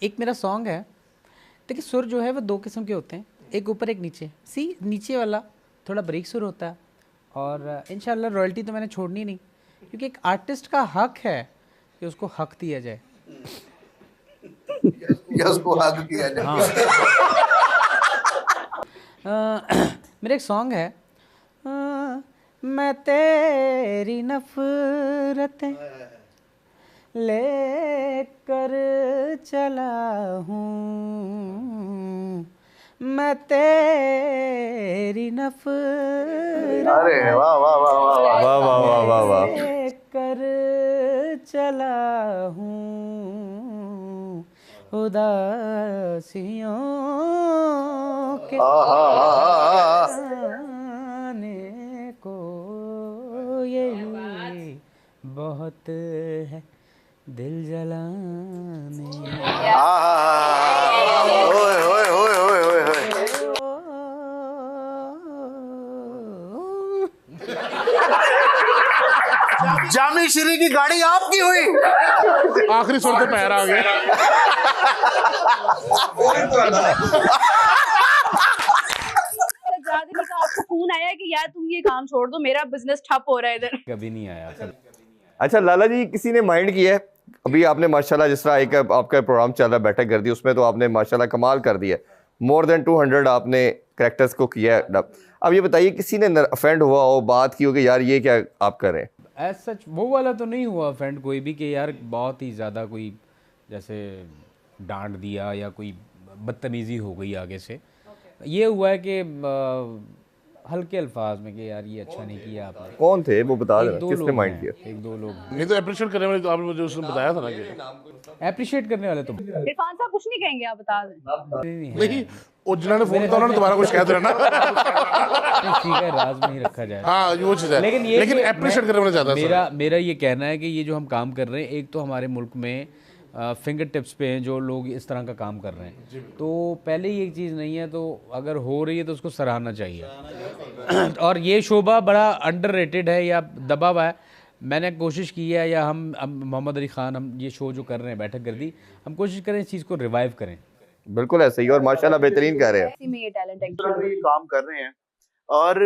एक मेरा सॉन्ग है, देखिए सुर जो है वो 2 किस्म के होते हैं, एक ऊपर एक नीचे। नीचे वाला थोड़ा बारीक सुर होता है और इंशाल्लाह रॉयल्टी तो मैंने छोड़नी नहीं, क्योंकि एक आर्टिस्ट का हक है कि उसको हक दिया जाए। उसको हक दिया जाए। मेरा एक सॉन्ग है, मैं तेरी नफरतें लेकर चला हूँ, मैं तेरी नफरतें अरे वाह वाह वाह वाह वाह वाह वाह वाह वाह लेकर चला हूँ, उदासियों के आने को यही बहुत है दिल जलाने। ओए ओए ओए ओए ओए ओए। जामी श्री की गाड़ी आपकी हुई। आखिरी सुर पे पैर आ गए। आपको फोन आया कि यार तुम ये काम छोड़ दो, मेरा बिजनेस ठप हो रहा है इधर? कभी नहीं आया। अच्छा लाला जी किसी ने माइंड किया है? अभी आपने माशाल्लाह जिस तरह एक आपका प्रोग्राम चल रहा है बैठक कर दी, उसमें तो आपने माशाल्लाह कमाल कर दिया, मोर देन 200 आपने कैरेक्टर्स को किया है डब। अब ये बताइए किसी ने अफेंड हुआ हो, बात की हो कि यार ये क्या आप कर रहे हैं? एज सच वो वाला तो नहीं हुआ फ्रेंड कोई भी कि यार बहुत ही ज़्यादा कोई जैसे डांट दिया या कोई बदतमीज़ी हो गई आगे से। ये हुआ है कि हल्के अल्फाज में कि यार ये अच्छा नहीं किया आपने। कौन थे वो बता देना, किसने लोग माइंड हैं, किया? 1-2 लोग नहीं तो अप्रिशिएट करने वाले तो आपने मुझे उसने बताया था ना कि अप्रिशिएट करने वाले तो इरफान साहब कुछ नहीं कहेंगे, आप बता दें। नहीं वो जिन्होंने फोन किया उन्होंने दोबारा कुछ कह देना ना। ठीक है, राज में ही रखा जाए। हाँ वो चीज़ है, लेकिन अप्रिशिएट करना चाहता है। मेरा ये कहना है कि ये जो हम काम कर रहे हैं, एक तो हमारे मुल्क में फिंगर टिप्स पे हैं जो लोग इस तरह का काम कर रहे हैं, तो पहले ही एक चीज़ नहीं है, तो अगर हो रही है तो उसको सराहना चाहिए। और ये शोबा बड़ा अंडररेटेड है या दबा हुआ है। मैंने कोशिश की है, या हम मोहम्मद अली ख़ान, हम ये शो जो कर रहे हैं बैठक गर्दी, हम कोशिश करें इस चीज़ को रिवाइव करें। बिल्कुल ऐसे ही, और माशाल्लाह बेहतरीन कर रहे हैं। इसी में ये टैलेंट है। ये काम कर रहे हैं और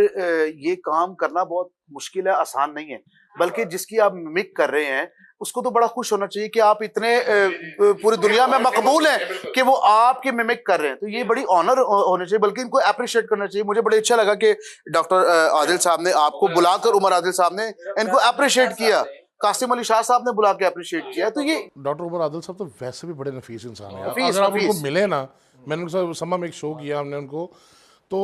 ये काम करना बहुत मुश्किल है, आसान नहीं है, बल्कि जिसकी आप मिमिक कर रहे हैं उसको तो बड़ा खुश होना चाहिए कि आप इतने पूरी दुनिया में मकबूल हैं कि वो आपके मिमिक कर रहे हैं, तो ये बड़ी ऑनर होनी चाहिए, बल्कि इनको अप्रिशिएट करना चाहिए। मुझे बड़ा अच्छा लगा कि डॉक्टर आदिल साहब ने आपको बुलाकर, उमर आदिल साहब ने इनको अप्रिशिएट किया, कासिम अली शाह साहब ने बुला के अप्रिशिएट किया। तो ये डॉक्टर उमर आदिल साहब तो वैसे भी बड़े नफीस इंसान है। नफीस, अगर आप नफीस। उनको मिले ना, मैंने उनके साथ समा में एक शो किया हमने उनको, तो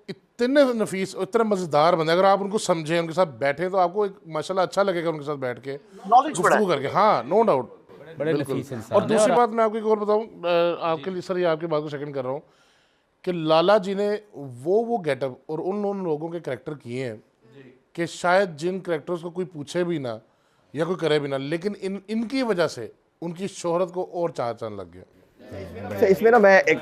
इतने नफीस, इतने मज़ेदार बंदे, अगर आप उनको समझें, उनके साथ बैठे, तो आपको एक माशाल्लाह अच्छा लगेगा उनके साथ बैठ के नॉलेज बड़ा गुफ्तगू करके। हाँ, नो डाउट, बड़े बिल्कुल। नफीस इंसान और हैं। दूसरी बात मैं आपको एक और बताऊँ, आपके लिए सर, ये आपकी बात को सेकंड कर रहा हूँ कि लाला जी ने वो गेटअप और उन लोगों के करैक्टर किए हैं कि शायद जिन करैक्टर्स को कोई पूछे भी ना या कोई करे भी ना, लेकिन इनकी वजह से उनकी शोहरत को और चार चांद लग गया। अच्छा, इसमें ना मैं एक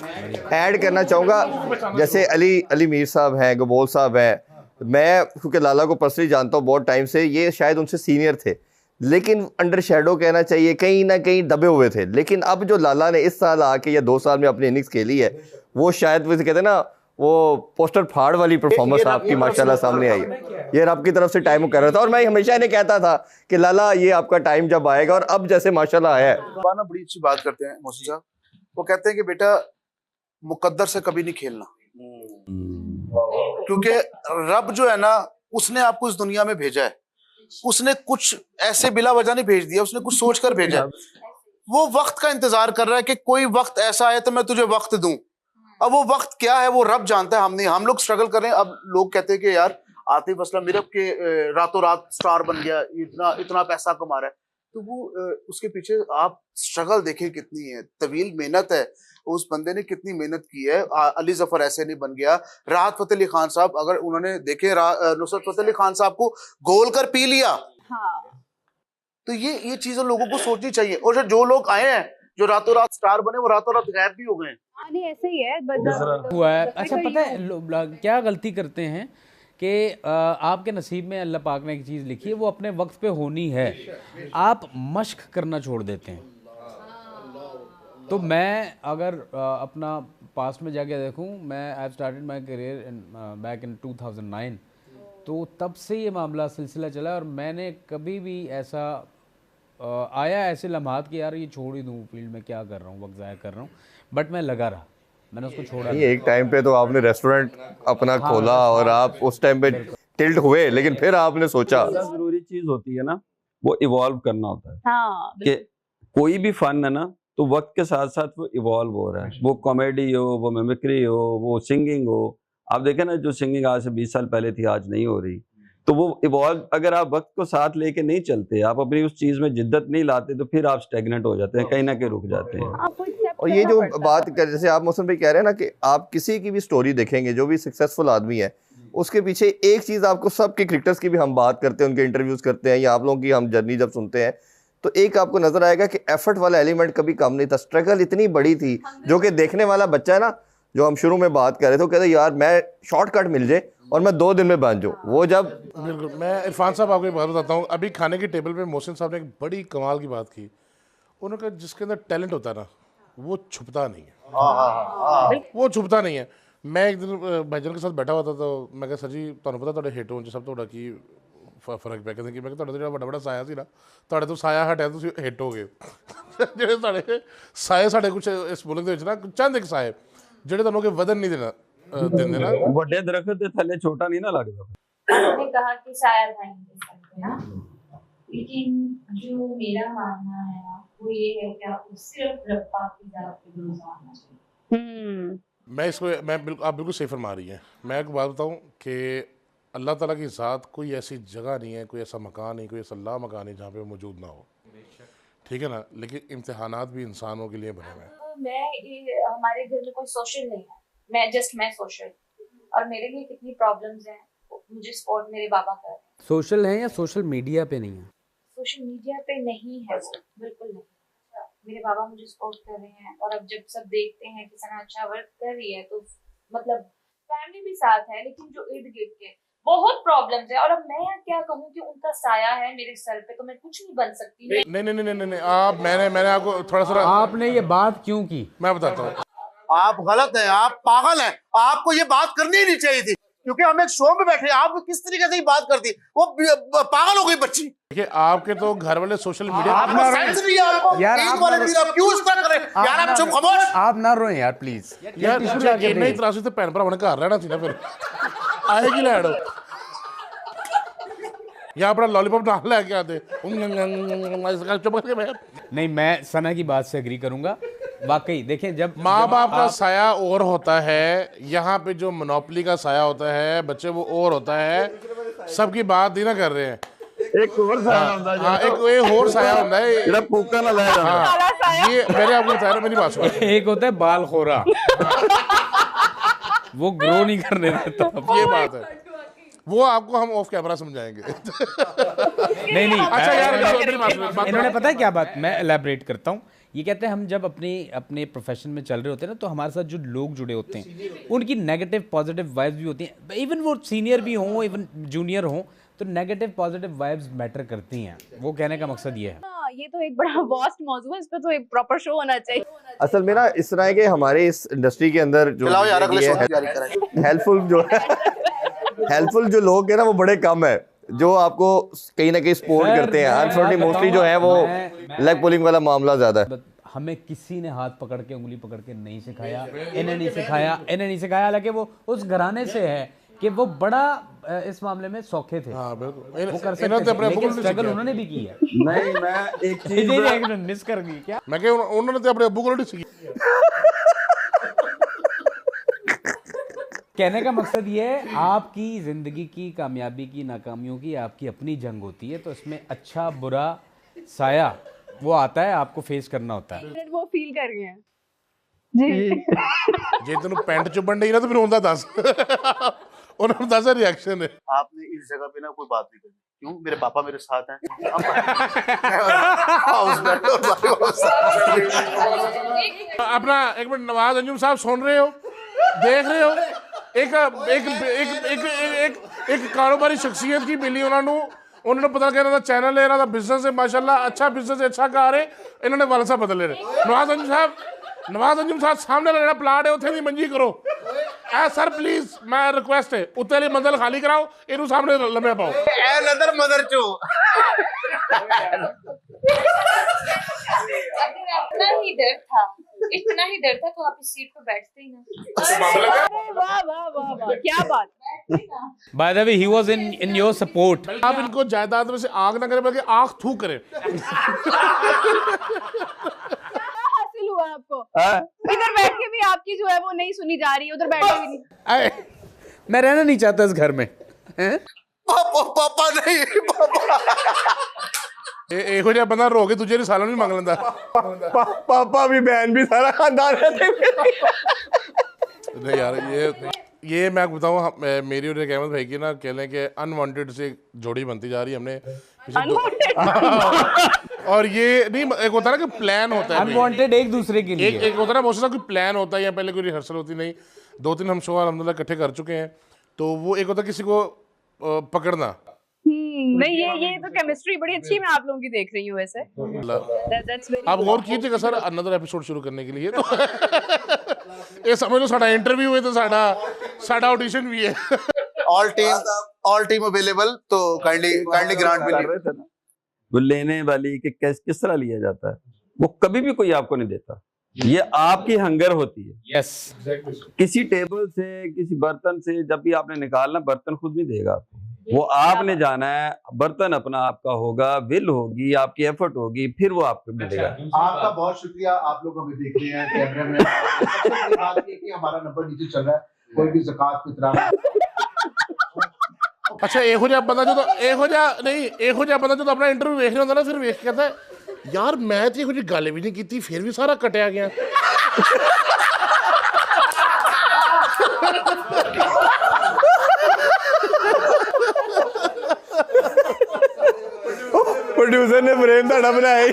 ऐड करना चाहूँगा, जैसे अली मीर साहब हैं, गबोल साहब हैं, मैं क्योंकि लाला को पर्सनली जानता हूँ बहुत टाइम से, ये शायद उनसे सीनियर थे, लेकिन अंडर शेडो कहना चाहिए, कहीं ना कहीं दबे हुए थे। लेकिन अब जो लाला ने इस साल आके या 2 साल में अपनी इनिंग्स खेली है, वो शायद वैसे कहते हैं ना, वो पोस्टर फाड़ वाली परफॉर्मेंस आपकी माशाल्लाह सामने आई है। ये रब की तरफ से टाइम कर रहा था, और मैं हमेशा इन्हें कहता था कि लाला ये आपका टाइम जब आएगा, और अब जैसे माशाल्लाह आया है। ना बड़ी अच्छी बात करते हैं मोहसिन साहब, वो कहते हैं कि बेटा मुकद्दर से कभी नहीं खेलना, क्योंकि रब जो है ना, उसने आपको इस दुनिया में भेजा है, उसने कुछ ऐसे बिला वजह नहीं भेज दिया, उसने कुछ सोच कर भेजा है। वो वक्त का इंतजार कर रहा है कि कोई वक्त ऐसा आए तो मैं तुझे वक्त दूं। अब वो वक्त क्या है वो रब जानता है, हम नहीं, हम लोग स्ट्रगल कर रहे हैं। अब लोग कहते हैं कि यार आतिफ असलम मिरब के रातों रात स्टार बन गया, इतना पैसा कमा रहा है, तो वो उसके पीछे आप स्ट्रगल देखें कितनी है, तवील मेहनत है, उस बंदे ने कितनी मेहनत की है। अली जफर ऐसे नहीं बन गया। राहत फतेह अली खान साहब, अगर उन्होंने देखे नुसरत फतेह अली खान साहब को गोल कर पी लिया, हाँ। तो ये चीजें लोगों को सोचनी चाहिए। और जो लोग आए हैं जो रातों रात स्टार बने, वो रातों रात गायब भी हो गए। नहीं ऐसे ही है, हुआ है। अच्छा, पता है क्या गलती करते हैं कि आपके नसीब में अल्लाह पाक ने एक चीज़ लिखी है, वो अपने वक्त पे होनी है, आप मश्क करना छोड़ देते हैं। तो मैं अगर अपना पास्ट में जाके देखूं, मैं I started my career back in 2009, तो तब से ये मामला सिलसिला चला, और मैंने कभी भी ऐसा आया ऐसे लम्हात कि यार ये छोड़ ही दूँ, फील्ड में क्या कर रहा हूँ, वक्त ज़ाया कर रहा हूँ, बट मैं लगा रहा, मैंने उसको छोड़ा नहीं। एक टाइम पे तो आपने रेस्टोरेंट अपना खोला, और आप उस टाइम पे टिल्ट हुए, लेकिन फिर आपने सोचा, जरूरी चीज होती है ना, वो इवॉल्व करना होता है। हाँ, कि कोई भी फन है ना, तो वक्त के साथ साथ वो इवॉल्व हो रहा है, वो कॉमेडी हो, वो मिमिक्री हो, वो सिंगिंग हो। आप देखें ना, जो सिंगिंग आज से 20 साल पहले थी, आज नहीं हो रही, तो वो इवॉल्व, अगर आप वक्त को साथ लेके नहीं चलते, आप अपनी उस चीज में जिद्दत नहीं लाते, तो फिर आप स्टेगनेंट हो जाते हैं, कहीं ना कहीं रुक जाते हैं। और ये जो बात कर, जैसे आप मौसम भाई कह रहे हैं ना, कि आप किसी की भी स्टोरी देखेंगे, जो भी सक्सेसफुल आदमी है, उसके पीछे एक चीज़ आपको, सबके क्रिकेटर्स की भी हम बात करते हैं, उनके इंटरव्यूज़ करते हैं, या आप लोगों की हम जर्नी जब सुनते हैं, तो एक आपको नजर आएगा कि एफर्ट वाला एलिमेंट कभी कम नहीं था, स्ट्रगल इतनी बड़ी थी, जो कि देखने वाला बच्चा है ना, जो हम शुरू में बात कर रहे थे, वो कहते यार मैं शॉर्टकट मिल जाए और मैं 2 दिन में बन जाऊँ, वो जब। बिल्कुल। मैं इरफान साहब आपको एक बात बताता हूँ, अभी खाने की टेबल पे मोहसिन साहब ने एक बड़ी कमाल की बात की। उन्होंने कहा जिसके अंदर टैलेंट होता है ना, वो छुपता नहीं है, वो छुपता नहीं है। मैं एक दिन भाईजान के साथ बैठा हुआ था, तो मैं कहा सर जी तुहानू पता तुहाडे हिट होने च सब तो बड़ा की फर्क पै कहते कि मैं तुहाडा ਜਿਹੜਾ ਵੱਡਾ ਸਾਇਆ ਸੀ ਨਾ, ਤੁਹਾਡੇ ਤੋਂ ਸਾਇਆ ਹਟਿਆ, ਤੁਸੀਂ ਹਿੱਟ ਹੋ ਗਏ। ਜਿਹੜੇ ਸਾਡੇ ਸਾਏ ਸਾਡੇ ਕੁਝ ਇਸ ਮੁਲਕ ਦੇ ਵਿੱਚ ਨਾ ਚੰਦ ਇੱਕ ਸਾਏ ਜਿਹੜੇ ਤੁਹਾਨੂੰ ਕਿ ਵਧਨ ਨਹੀਂ ਦੇਣਾ ਦਿੰਦੇ ਨਾ। ਵੱਡੇ ਦਰਖਤ ਦੇ ਥੱਲੇ ਛੋਟਾ ਨਹੀਂ ना लगता। मैंने कहा कि शायद नहीं दे सकते ना, लेकिन जो मेरा मानना है ना, वो ये है कि आपको सिर्फ रब पाक की तरफ से भरोसा होना चाहिए। आप बिल्कुल सही फरमा रही हैं। मैं एक बात बताऊं कि अल्लाह ताला की ज़ात कोई ऐसी जगह नहीं है, कोई ऐसा मकान नहीं, कोई ऐसा ला मकान नहीं जहाँ पे वो मौजूद ना हो, ठीक है ना। लेकिन इम्तिहानात भी इंसानों के लिए बने हुए हैं। हमारे घर में कोई सोशल नहीं है, मैं सोशल, और मेरे लिए कितनी प्रॉब्लम्स हैं, मुझे सपोर्ट मेरे बाबा कर रहे हैं। सोशल है या सोशल मीडिया पे नहीं है? सोशल मीडिया पे नहीं है वो, बिल्कुल नहीं। मेरे बाबा मुझे सपोर्ट कर रहे हैं, और अब जब सब देखते हैं कि सना अच्छा वर्क कर रही है तो मतलब फैमिली भी साथ है, लेकिन जो इर्द गिर्द के बहुत प्रॉब्लम्स है। और अब मैं क्या कहूँ कि उनका साया है मेरे सर पे, तो मैं कुछ नहीं बन सकती। नहीं नहीं नहीं नहीं नहीं, आप मैंने आपको थोड़ा सा आपने ये बात क्यों की? मैं बताता हूँ। आप गलत हैं, आप पागल हैं, आपको ये बात करनी ही नहीं चाहिए थी, क्योंकि हम एक शो में बैठे, आप किस तरीके से ये बात करती, वो पागल हो गई बच्ची। देखिए आपके तो घर वाले सोशल मीडिया आपको सेंस नहीं है, आपको यार, ईद वाले दिन आप क्यों इस तरह करें? यार आप चुप खामोश। आप ना रोएं यार प्लीज। यार इन्ना ही त्रासी ते भैन भरावां ने घर रहना सी ना, फिर आएगी लैड या अपना लॉलीपॉप नाल लेके आते चुप करके बैठ। नहीं, मैं सना की बात से एग्री करूंगा। वाकई देखें, जब माँ बाप का साया और होता है, यहाँ पे जो मोनोपोली का साया होता है बच्चे वो और होता है। सबकी बात ही ना कर रहे हैं। एक और साया होता है, हाँ, एक और साया होता है, ਜਿਹੜਾ ਫੂਕਾ ਨਾ ਲੈ ਜਾਂਦਾ। हाँ, ये मैंने आपको बताया ना, मेरी बात सुनो। एक होता है बाल खोरा वो ग्रो नहीं करने देता। ये बात है, वो आपको हम ऑफ कैमरा समझाएंगे। नहीं अच्छा यार, मेरी बात सुनो, इन्होंने पता है क्या बात, मैं एलैबोरेट करता हूँ। ये कहते हैं हम जब अपने प्रोफेशन में चल रहे होते हैं ना, तो हमारे साथ जो लोग जुड़े होते हैं उनकी नेगेटिव पॉजिटिव वाइब्स भी होती हैं। इवन वो सीनियर भी हों, इवन जूनियर हों, तो नेगेटिव पॉजिटिव वाइब्स मैटर करती हैं। वो कहने का मकसद ये है। हाँ, ये तो एक बड़ा वास्ट मौजू है, इस पे तो एक प्रॉपर शो होना चाहिए। असल में ना इस तरह है कि हमारे इस इंडस्ट्री के अंदर जो हेल्पफुल जो लोग हैं ना वो बड़े कम है, जो आपको कहीं ना कहीं सपोर्ट करते हैं। अनफॉर्चुनेटली मोस्टली जो है वो लेग पुलिंग वाला मामला ज्यादा है। हमें किसी ने हाथ पकड़ के उंगली पकड़ के नहीं सिखाया, इन्हें नहीं सिखाया। हालांकि वो उस घराने से है कि वो बड़ा इस मामले में सौखे थे। हाँ बिल्कुल, वो कर सकते थे, लेकिन स्ट्रगल उन्होंने भी की है। नहीं, मैं एक चीज मिस कर गई क्या? मैं कह उन्होंने तो अपने अब्बू को नहीं सीखी। कहने का मकसद ये है, आपकी जिंदगी की कामयाबी की नाकामियों की आपकी अपनी जंग होती है, तो इसमें अच्छा बुरा साया वो आता है, आपको फेस करना होता है। वो फील कर गए हैं जी। जे तेन पैंट चुभन डई ना तो फिर उनका दस उन्होंने दस रिएक्शन है। आपने इस जगह पे ना कोई बात नहीं करी, क्यों? मेरे पापा मेरे साथ हैं। अपना एक मिनट, नवाज अंजुम साहब सुन रहे हो, देख रहे हो, एक एक एक एक एक एक कारोबारी शख्सियत की मिली उन्होंने पता लगा इन्होंने चैनल है, इन्होंने बिजनेस है, माशाल्लाह अच्छा बिजनेस है, अच्छा कार है, इन्होंने वाल साहब बदल ले रहे। नवाज अंजुम साहब सामने वाला प्लाट है उत्थे दी मंजी करो। ए सर प्लीज मैं रिक्वेस्ट है, उत्ते वाली मंजिल खाली कराओ, इनू सामने लम्बे पाओ। ए नदर मदर चो इतना ही डर था तो आप इस सीट पर बैठते ही ना। वाह वाह वाह वाह, क्या बात। By the way he was in your support. आप इनको जायदाद में से आग ना करें बल्कि आग थू करें। हासिल हुआ आपको? इधर बैठ के भी आपकी जो है वो नहीं सुनी जा रही, उधर बैठ के भी नहीं। मैं रहना नहीं चाहता इस घर में। पापा नहीं, पापा ਇਹੋ ਜਿਹਾ ਬੰਦਾ ਰੋ ਕੇ ਦੂਜੇ ਦੀ ਸਾਲਨ ਵੀ ਮੰਗ ਲੈਂਦਾ। पापा भी बहन भी सारा खानदान रहते। नहीं यार, ये मैं आपको बताऊँ, मेरी और अहमद भाई की ना कह लें कि अनवांटेड से जोड़ी बनती जा रही है। हमने और ये नहीं, एक होता है ना कि प्लान होता है, अनवांटेड एक दूसरे के लिए। एक होता है ना बहुत सा कोई प्लान होता है, या पहले कोई रिहर्सल होती नहीं। 2-3 हम शो अलहमदुलिल्लाह इकट्ठे कर चुके हैं, तो वो एक होता है किसी को पकड़ना। नहीं, ये तो केमिस्ट्री बड़ी अच्छी मैं आप लोगों की देख रही हूँ वैसे। आप गौर कीजिएगा सर, अनदर एपिसोड शुरू करने के लिए तो ये समझ लो साडा इंटरव्यू है तो साडा ऑडिशन भी है। ऑल टीम अवेलेबल, तो काइंडली ग्रांट कर रहे थे ना, वो लेने वाली कि किस तरह लिया जाता है, वो कभी भी कोई आपको नहीं देता। ये आपकी हंगर होती है। यस, किसी टेबल से, किसी बर्तन से जब भी आपने निकालना, बर्तन खुद नहीं देगा आपको, वो आपने जाना है, बर्तन अपना आपका होगा, विल होगी, आपकी एफर्ट होगी, फिर वो आपको मिलेगा। आपका बहुत शुक्रिया, आप लोग हमें देख रहे हैं कैमरे में। सबसे बड़ी बात ये कि हमारा नंबर नीचे चल रहा है, कोई भी ज़कात फितरा। अच्छा, ਇਹੋ ਜਿਹਾ ਬੰਦਾ ਜਦੋਂ ਆਪਣਾ ਇੰਟਰਵਿਊ ਵੇਖ ਰਿਹਾ ਹੁੰਦਾ ਨਾ, ਫਿਰ ਵੇਖ ਕੇ ਕਹਿੰਦਾ ਯਾਰ ਮੈਂ ਤੇ ਇਹੋ ਜਿਹੀ ਗੱਲ ਵੀ ਨਹੀਂ ਕੀਤੀ, ਫਿਰ ਵੀ ਸਾਰਾ ਕਟਿਆ ਗਿਆ। प्रोड्यूसर ने फ्रेम ਤੁਹਾਡਾ ਬਣਾਇਆ ਹੀ।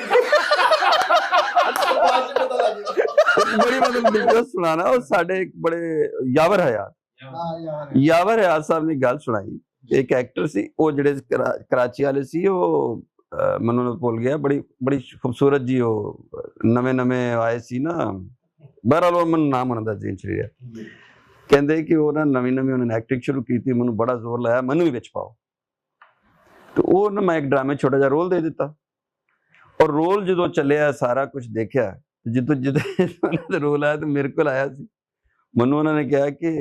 बड़ी मतलब दिलचस्प सुनाना और साढ़े एक बड़े यावर हयात साहब ने गल सुनाई। एक एक्टर सी वो जेड़े कराची वाले सी वो ਮੈਨੂੰ भुल गया बड़ी बड़ी खूबसूरत जी वो नवे आए सी ना बहरहाल वो ਮੈਨੂੰ नाम उन्होंने जीन च ਰਿਹਾ कहते कि वो ना नवी उन्होंने एक्टिंग शुरू की थी मैंने बड़ा जोर लाया मैनू भी विच पाओ तो वो ना मैं एक ड्रामे छोटा जा रोल दे दिता और रोल जो चलिया सारा कुछ देखा जिदों रोल आया तो मेरे को आया सी मैनू उन्होंने कहा कि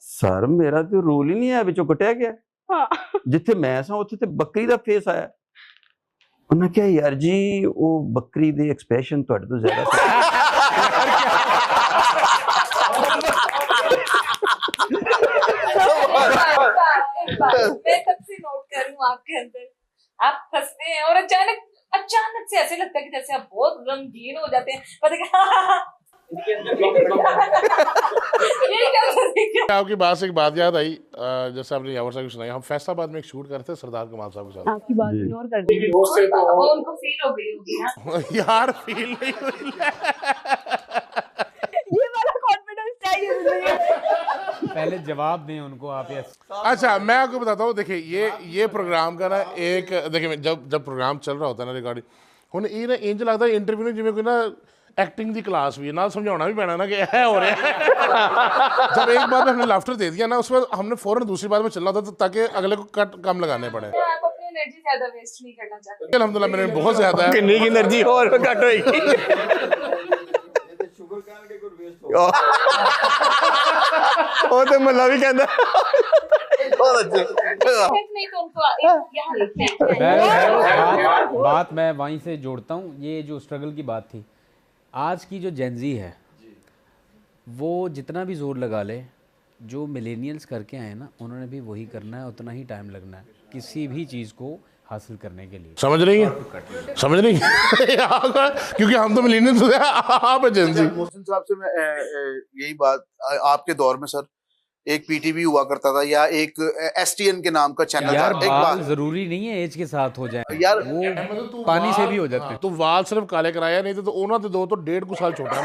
सर मेरा तो रोल ही नहीं है विचों कटिया गया जिथे मैं सा उत्थे ते बकरी दा फेस आया उन्हें क्या यार जी वो बकरी दे एक्सप्रेशन तुहाडे तो ज्यादा मैं तब से नोट कर रही हूँ आपके अंदर आप हंसते हैं और अचानक से ऐसे लगता है कि जैसे आप बहुत गमगीन हो जाते हैं पता आपकी बात से एक बात याद आई जैसे आपने यावर साहब की सुनाई हम फैसलाबाद में एक शूट करते थे सरदार कमाल साहब के साथ आपकी बात इग्नोर कर दी वो उनको फील हो गई होगी ना यार फील नहीं हुई ये वाला कॉन्फिडेंस चाहिए जिंदगी में। पहले जवाब दें उनको आप ये अच्छा मैं आपको बताता हूँ देखिए ये प्रोग्राम का ना एक देखिए जब प्रोग्राम चल रहा होता है ना रिकॉर्डिंग हुण ये ना इंज लगता है इंटरव्यू में जिवें कोई ना एक्टिंग की क्लास भी नाल समझाना भी पैना ना कि है हो रहा है जब एक बार में हमने लाफ्टर दे दिया ना उसके बाद हमने फौरन दूसरी बार में चलना था ताकि अगले को कट कम लगाने पड़े। आप अपनी एनर्जी ज्यादा वेस्ट नहीं करना चाहते अल्हम्दुलिल्लाह मैंने बहुत ज्यादा है किन्नी की एनर्जी और कट होएगी ਉਹ ਤੇ ਮੱਲਾ ਵੀ ਕਹਿੰਦਾ बहुत अच्छे नहीं तो उनको यहाँ लिखना है बात मैं वहीं से जोड़ता हूँ ये जो स्ट्रगल की बात थी आज की जो जेनजी है वो जितना भी जोर लगा ले जो मिलेनियल्स करके आए ना उन्होंने भी वही करना है उतना ही टाइम लगना है किसी भी चीज़ को हासिल करने के लिए समझ रही हैं क्योंकि हम तो मिलेनियल्स हैं आप जेनजी। मोहसिन साहब से मैं यही बात आपके दौर में सर एक पीटीवी हुआ करता था या एक एसटीएन के नाम का चैनल यार था। एक बाल बात जरूरी नहीं है एज के साथ हो जाए यार वो पानी से भी हो जाते हैं तो वाल सिर्फ काले कराया नहीं थे तो उन्होंने तो 1.5 साल छोटा है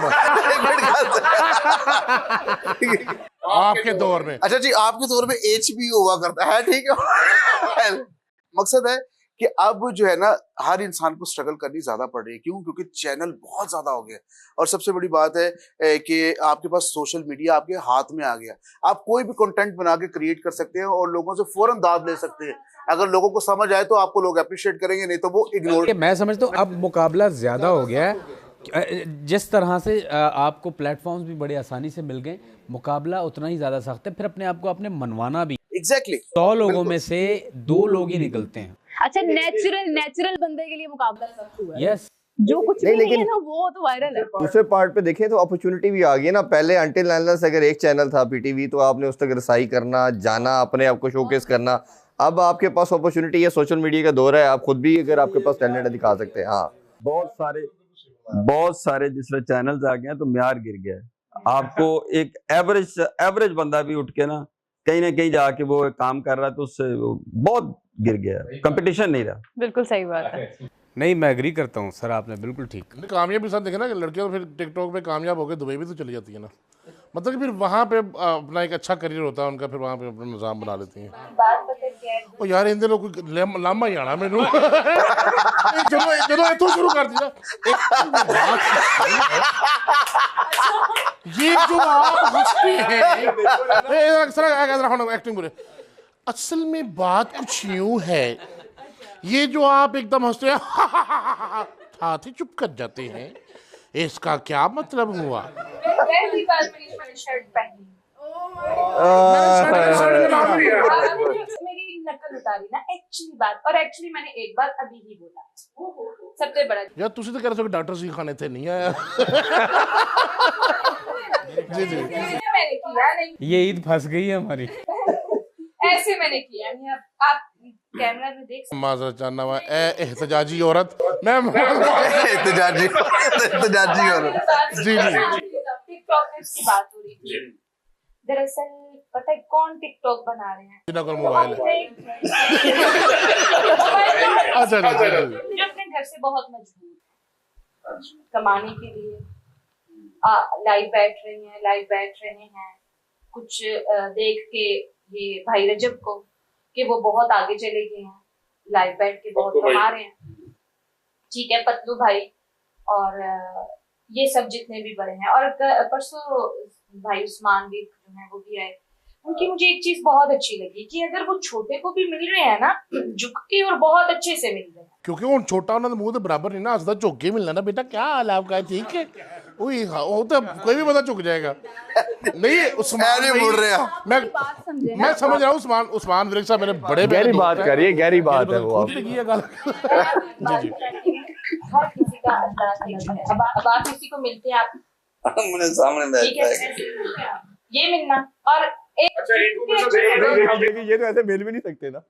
आपके दौर में। अच्छा जी आपके दौर में एचबी हुआ करता है ठीक है मकसद है कि अब जो है ना हर इंसान को स्ट्रगल करनी ज्यादा पड़ रही है क्यों क्योंकि चैनल बहुत ज्यादा हो गया और सबसे बड़ी बात है कि आपके पास सोशल मीडिया आपके हाथ में आ गया आप कोई भी कंटेंट बना के क्रिएट कर सकते हैं और लोगों से फौरन दाद ले सकते हैं अगर लोगों को समझ आए तो आपको लोग अप्रिशिएट करेंगे नहीं तो वो इग्नोर। मैं समझता हूँ अब मुकाबला ज़्यादा हो गया है जिस तरह से आपको प्लेटफॉर्म्स भी बड़ी आसानी से मिल गए मुकाबला उतना ही ज़्यादा सख्त है फिर अपने आप को आपने मनवाना भी एग्जैक्टली 100 लोगों में से 2 लोग ही निकलते हैं। अच्छा नेचुरल बंदे के लिए मुकाबला सख्त हुआ है यस जो कुछ नहीं, भी नहीं लेकिन है ना वो तो वायरल है। दूसरे पार्ट पे देखें तो अपॉर्चुनिटी भी आ गई ना पहले अंटिल अनलेस अगर एक चैनल था पीटीवी तो आपने उस तक रसाई करना जाना अपने आप को शोकेस करना अब आपके पास अपॉर्चुनिटी है सोशल मीडिया का दौर है आप खुद भी अगर आपके पास टैलेंट है दिखा सकते हैं। हाँ बहुत सारे जिस तरह चैनल्स आ गए हैं तो म्यार गिर गया है आपको एक एवरेज बंदा भी उठ के ना कहीं जाके वो काम कर रहा है तो उससे बहुत गिर गया है कंपटीशन नहीं रहा। बिल्कुल सही बात है नहीं मैं एग्री करता हूँ सर आपने बिल्कुल ठीक कामयाबी साथ देखे ना कि लड़कियां तो फिर टिकटॉक पे कामयाब होकर दुबई भी तो चली जाती है ना मतलब कि फिर वहाँ पे अपना एक अच्छा करियर होता है उनका फिर वहाँ पे अपना निज़ाम बना लेती हैं। बात पता क्या है ओ यार इन दिनों कोई लामा ही आना मैनू चलो इतों शुरू कर दिया ये जो आप हंसते हैं अक्सर एक्टिंग बुरे असल में बात कुछ यूं है ये जो आप एकदम हंसते हैं साथ ही चुप कर जाते हैं इसका क्या मतलब हुआ। पहली बार मैंने शर्ट पहनी मेरी नकल उतारी ना एक्चुअली बात और एक्चुअली मैंने एक बार अभी ही बोला सबसे बड़ा यार तुसी तो कह रहे हो कि डॉक्टर सी खाने थे नहीं आया जी मैंने किया नहीं ये ईद फंस गई है हमारी ऐसे मैंने किया नहीं अब आप कैमरा में देख सकते माजरत जानना हुआ एहतजाजी औरत मैं एहतजाजी औरत जी टिकटॉक की बात हो रही थी दरअसल पता है कौन टिकटॉक बना रहे हैं? जिन्हों को मोबाइल है। जो अच्छा अपने घर से बहुत मजबूर है कमाने के लिए, लाइव बैठ रहे हैं कुछ देख के ये भाई रजब को कि वो बहुत आगे चले गए हैं, लाइव बैठ के बहुत कमा रहे हैं। ठीक है, पतलू भाई और ये सब जितने भी बड़े हैं, और परसों भाई उस्मान भी जो है वो भी आए। उनकी मुझे एक चीज बहुत अच्छी लगी कि अगर वो छोटे को भी मिल रहे हैं ना झुक के और बहुत अच्छे से मिल रहे हैं, क्योंकि ਹੁਣ ਛੋਟਾ ਉਹਨਾਂ ਦੇ ਮੂੰਹ ਦੇ ਬਰਾਬਰ ਨਹੀਂ ਨਾ ਹੱਸਦਾ, ਝੁੱਕ ਕੇ ਮਿਲਣਾ ਨਾ बेटा क्या हाल है आपका, ठीक है वो तो कोई भी बंदा झुक जाएगा। नहीं उस्मान नहीं बोल रहे हैं मैं समझ रहा हूँ उस्मान विरक साहब मेरे बड़े गहरी बात करिए, गहरी बात है वो। लगी है गल जी हर किसी का अंदाज अलग है। अब आप किसी को मिलते हैं, आप मुझे सामने ठीक है ये मिलना, और ये तो ऐसे मिल भी नहीं सकते ना,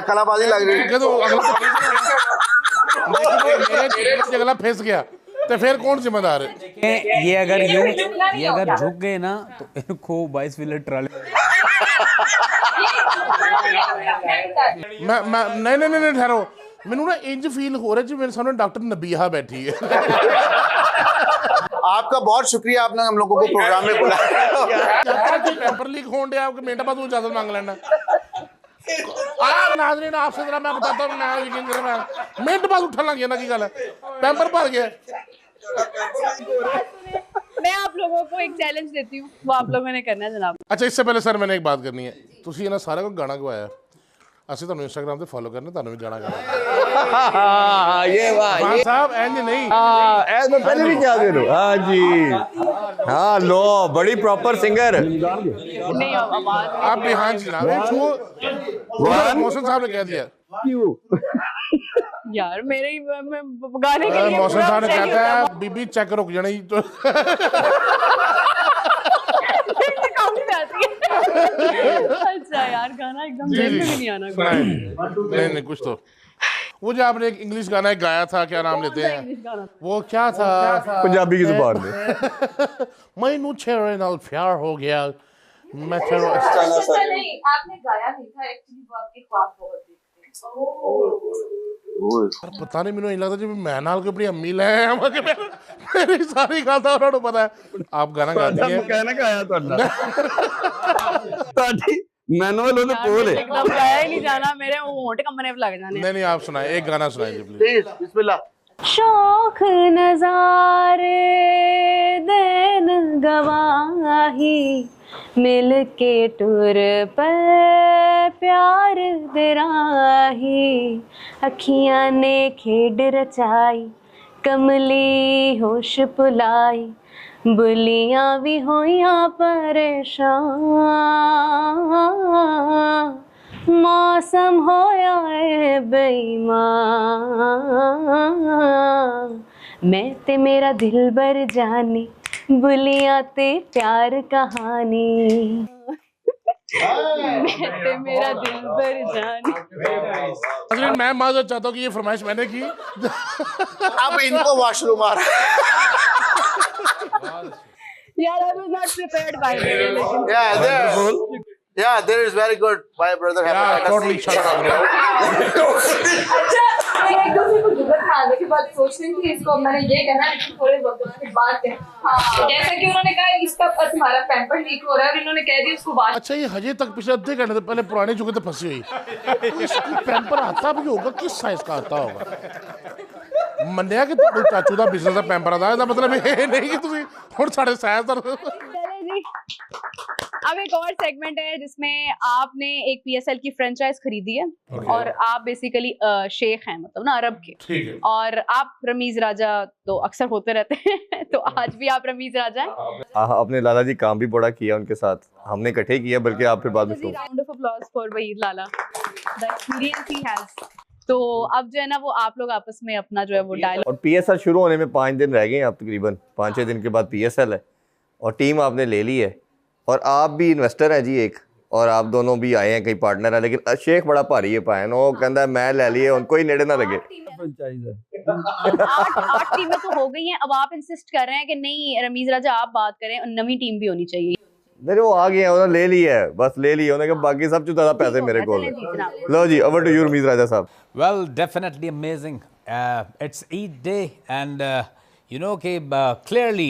कलाबाजी लग रही है। तो अगला फंस गया तो फिर कौन जिम्मेदार है? ये अगर झुक गए ना तो इनको 22 व्हीलर ट्राले मैं नहीं ठहरो, मैनू ना इंज फील हो रहा जी मेरे सामने डॉक्टर नबीहा बैठी है। आपका बहुत शुक्रिया, आपने हम लोगों को प्रोग्राम में बुलाया। पेपर लीक होने दिया, आपके मिनट बाद इजाजत मांग लेना। नाज़रीन आपसे जरा मैं बताता हूँ, मैं यकीन करें मैं मिनट बाद उठा लग गया ना की गल है, पेपर भर गया। मैं आप लोगों को एक चैलेंज देती हूँ, वो आप लोगों ने करना है जनाब। अच्छा इससे पहले सर मैंने एक बात करनी है, तुसी ना सारे को गाना गवाया, ਅਸੀਂ ਤੁਹਾਨੂੰ ਇੰਸਟਾਗ੍ਰਾਮ ਤੇ ਫੋਲੋ ਕਰਨਾ, ਤੁਹਾਨੂੰ ਵੀ ਗਾਣਾ ਗਾਣਾ। ये वाह खान साहब एंड नहीं ऐड में पहले भी क्या दे दो। हाँ जी हाँ लो, बड़ी प्रॉपर सिंगर। नहीं आवाज आप भी हाँ जी जनाब, मौसम साहब ने कह दिया यार मेरे गाने के लिए मौसम साहब ने कहता है बीबी चेक रुक जाना ही तो अच्छा यार गाना एकदम जेब में भी नहीं आना। नहीं कुछ तो वो जो आपने एक इंग्लिश गाना गाया था, क्या नाम लेते हैं वो, क्या था पंजाबी की जुबान में मैनू छेड़े नाल प्यार हो गया, मैं तेरे नहीं आपने गाया नहीं था एक्चुअली, वो आपके ख्वाब बहुत पता नहीं मैनू लगता जी मैं नाल कोई अपनी अम्मी ले आया मेरी सारी गल तो उन्होंने पता है। आप गाना गाती हैं ਮਕੈਨਿਕ ਆਇਆ ਤੁਹਾਡਾ ਤੁਹਾਡੀ मैनुअल ਉਹਦੇ ਕੋਲ ਹੈ एकदम गाया ही नहीं जाना, मेरे होंठ कंबने पे लग जाने। नहीं आप सुनाए, एक गाना सुनाइए प्लीज। बिस्मिल्लाह। शौक नजारे दिन गवाही मिल के टुर पर प्यार दराही, अखियां ने खेड रचाई कमली होश पुलाई, बुलियां भी होइयां परेशान, मौसम होया है बेईमान, मैं ते मेरा दिल बर जानी बुलियां ते प्यार कहानी, मैं ते मेरा दिल बर जानी। मैं माजरत चाहता हूँ कि ये फरमाइश मैंने की, अब इनको वॉशरूम आ रहा है। यार I was not prepared by the way, लेकिन Yeah, there is very good. My brother have totally shut up। अच्छा एक दूसरे को जुगत खाने के बाद सोचते हैं कि इसको मैंने ये कहना है, लेकिन थोड़े वक्त के बाद जैसा कि उन्होंने कहा इसका तुम्हारा पैम्पर लीक हो रहा है, और इन्होंने कह दिया उसको वाश। अच्छा ये हजे तक पिछले आधे घंटे से पहले पुरानी जुगे तो फंसी हुई, इसको पैम्पर आता भी होगा, किस साइज का आता होगा? मन्निया कि ਤੁਹਾਡੇ ਚਾਚੂ ਦਾ ਬਿਜ਼ਨਸ ਦਾ ਪੈਂਪਰ ਦਾ, ਇਹਦਾ ਮਤਲਬ ਇਹ ਨਹੀਂ ਕਿ ਤੁਸੀਂ ਹੁਣ ਸਾਡੇ ਸਾਈਜ਼ ਦਾ। अब एक और सेगमेंट है जिसमें आपने एक PSL की फ्रेंचाइज खरीदी है, और आप बेसिकली शेख हैं, मतलब ना अरब के, ठीक है। और आप रमीज राजा तो अक्सर होते रहते हैं तो आज भी आप रमीज राजा हैं। अपने लाला जी काम भी बड़ा किया उनके साथ, हमने इकट्ठे किया, बल्कि आप फिर बाद में round of applause for Waheed Lala, the experience he has. तो अब जो है ना वो आप लोग आपस में अपना जो है वो डायलॉग। और PSL शुरू होने में 5 दिन रह गए हैं, अब तकरीबन 5-6 दिन के बाद PSL है, और टीम आपने ले ली है, और आप भी इन्वेस्टर हैं जी एक, और आप दोनों भी आए हैं, कई पार्टनर है, लेकिन शेख बड़ा भारी है पाए, वो कहता है मैं ले लिए, उनको ही नेड़े ना लगे। फ्रेंचाइज है 8 टीमें तो हो गई हैं, अब आप इंसिस्ट कर रहे हैं कि नहीं रमीज राजा आप बात करें और नवी टीम भी होनी चाहिए। नहीं वो आ गए उन्होंने ले लिया है, बस ले लिया उन्होंने, बाकी सब जो ज़्यादा पैसे मेरे को है। लो जी, ओवर टू यू रमीज राजा साहब। Well, definitely amazing. It's Eid day and you know कि clearly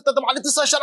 7 8 9 10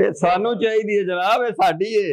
ਇਹ ਸਾਨੂੰ ਚਾਹੀਦੀ ਹੈ ਜਨਾਬ, ਇਹ ਸਾਡੀ ਹੈ।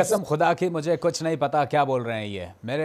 कसम खुदा की मुझे कुछ नहीं पता क्या बोल रहे हैं ये, मेरे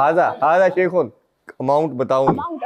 हाजा शेखुन अमाउंट बताऊं।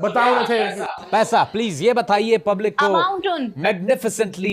बताओ थे पैसा प्लीज ये बताइए पब्लिक को Amount on. मैग्निफिसेंटली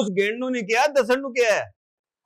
ਉਸ ਗੇੜ ਨੂੰ ਨਹੀਂ ਕਿਹਾ, ਦੱਸਣ ਨੂੰ ਕਿਹਾ ਹੈ।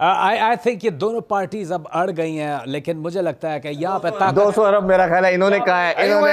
आई थिंक ये दोनों पार्टीज अब अड़ गई हैं, लेकिन मुझे लगता है कि यहाँ पे ताकत 200 अरब मेरा ख्याल है इन्होंने कहा है, इन्होंने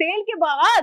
तेल के बागात।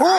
खूह.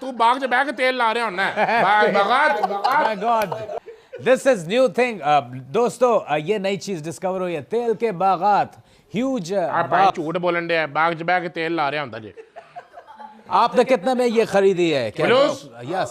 तू बाग से बैग तेल ला रहे हो ना बागात my god this is new thing. दोस्तों ये नई चीज डिस्कवर हुई है, तेल के बागात ह्यूज। आप भाई झूठ बोलन दे बाग से बैग तेल ला रहे होंदा जी। आपने कितने में ये खरीदी है? फलूस? यस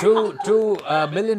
$2 million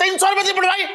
300 रुपए दी पड़वाई.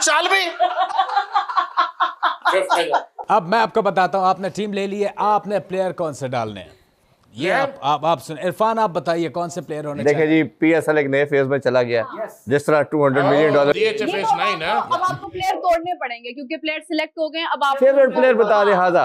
शालबी. अब मैं आपको बताता हूँ, आपने टीम ले ली है, आपने प्लेयर कौन से डालने हैं ये आप सुन। इरफान आप बताइए कौन से प्लेयर होने देखें जी, पीएसएल एक नए फेज में चला गया, जिस तरह $200 मिलियन DHFS 9 है। अब आपको प्लेयर तोड़ने पड़ेंगे क्योंकि प्लेयर सिलेक्ट हो गए हैं। अब आप फेवरेट प्लेयर बता दे हाजा।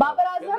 बाबर आजम।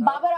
बाबर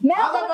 मैं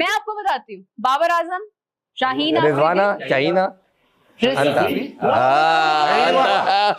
मैं आपको बताती हूँ, बाबर आजम, शाहीन रिजवाना चाइना अंत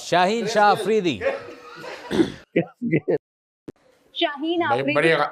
शाहीन शाह अफरीदी। शाहीन आफरीदी। बड़ी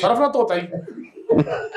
सरफना तोता ही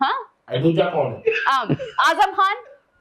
हाँ, दूजा कौन है? आजम खान।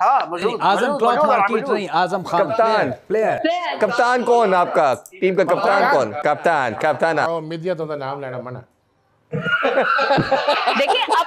हाँ मौजूद. आजम क्लॉथ मार्केट नहीं, आजम खान कप्तान प्लेयर। Player। कप्तान कौन आपका टीम का कप्तान कौन? कप्तान और मीडिया तो नाम लेना मना। देखिए अब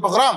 प्रोग्राम.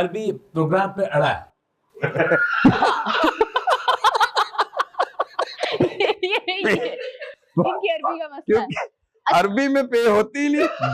अरबी प्रोग्राम पे अड़ा है। इनकी अरबी का मसला है। अरबी में पे होती नहीं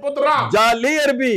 प्रोग्राम. जाली अरबी।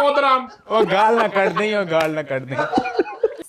प्रोग्राम. वो गाल ना कट दें, वो गाल ना कट दें।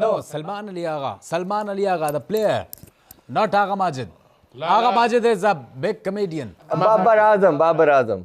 No, Salman Ali Agha the player, not Agha Majid. Agha Majid is a big comedian. Babar Azam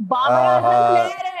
Babar Azam player है।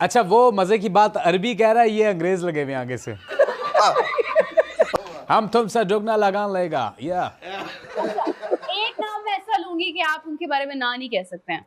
अच्छा वो मजे की बात, अरबी कह रहा है, ये अंग्रेज लगे हुए हैं आगे से। हम तुमसे दुगना लगान लेगा या एक नाम मैं ऐसा लूंगी कि आप उनके बारे में ना नहीं कह सकते हैं।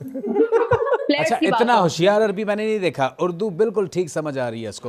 प्लेयर्स अच्छा की बात इतना है। होशियार अरबी मैंने नहीं देखा, उर्दू बिल्कुल ठीक समझ आ रही है इसको।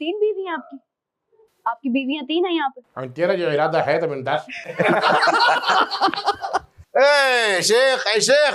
3 बीवी हैं आपकी? आपकी बीवियां 3 हैं यहाँ पे? तेरा जो इरादा है तो मैं 10 ए शेख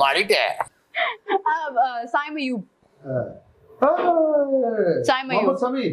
मारिटे साइम अयूब, साइम मोहम्मद अयूब, समीर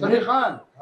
समीर खान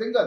सिंगर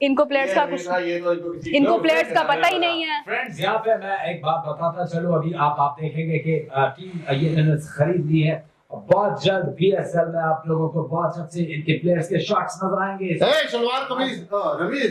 इनको प्लेयर्स का कुछ, इनको प्लेयर्स का पता ही नहीं है। फ्रेंड्स यहाँ पे मैं एक बात बताता चलो, अभी आप देखेंगे कि टीम ये इन्होंने खरीद ली है, बहुत जल्द बीएसएल में आप लोगों को बहुत अच्छे इनके प्लेयर्स के शॉट्स नजर आएंगे। ए शलवार कमीज रमीज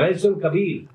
रईस कबीर,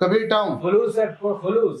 कबीर टाउन फलूस है फलूस,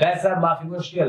पैसा माफी मुश्किल,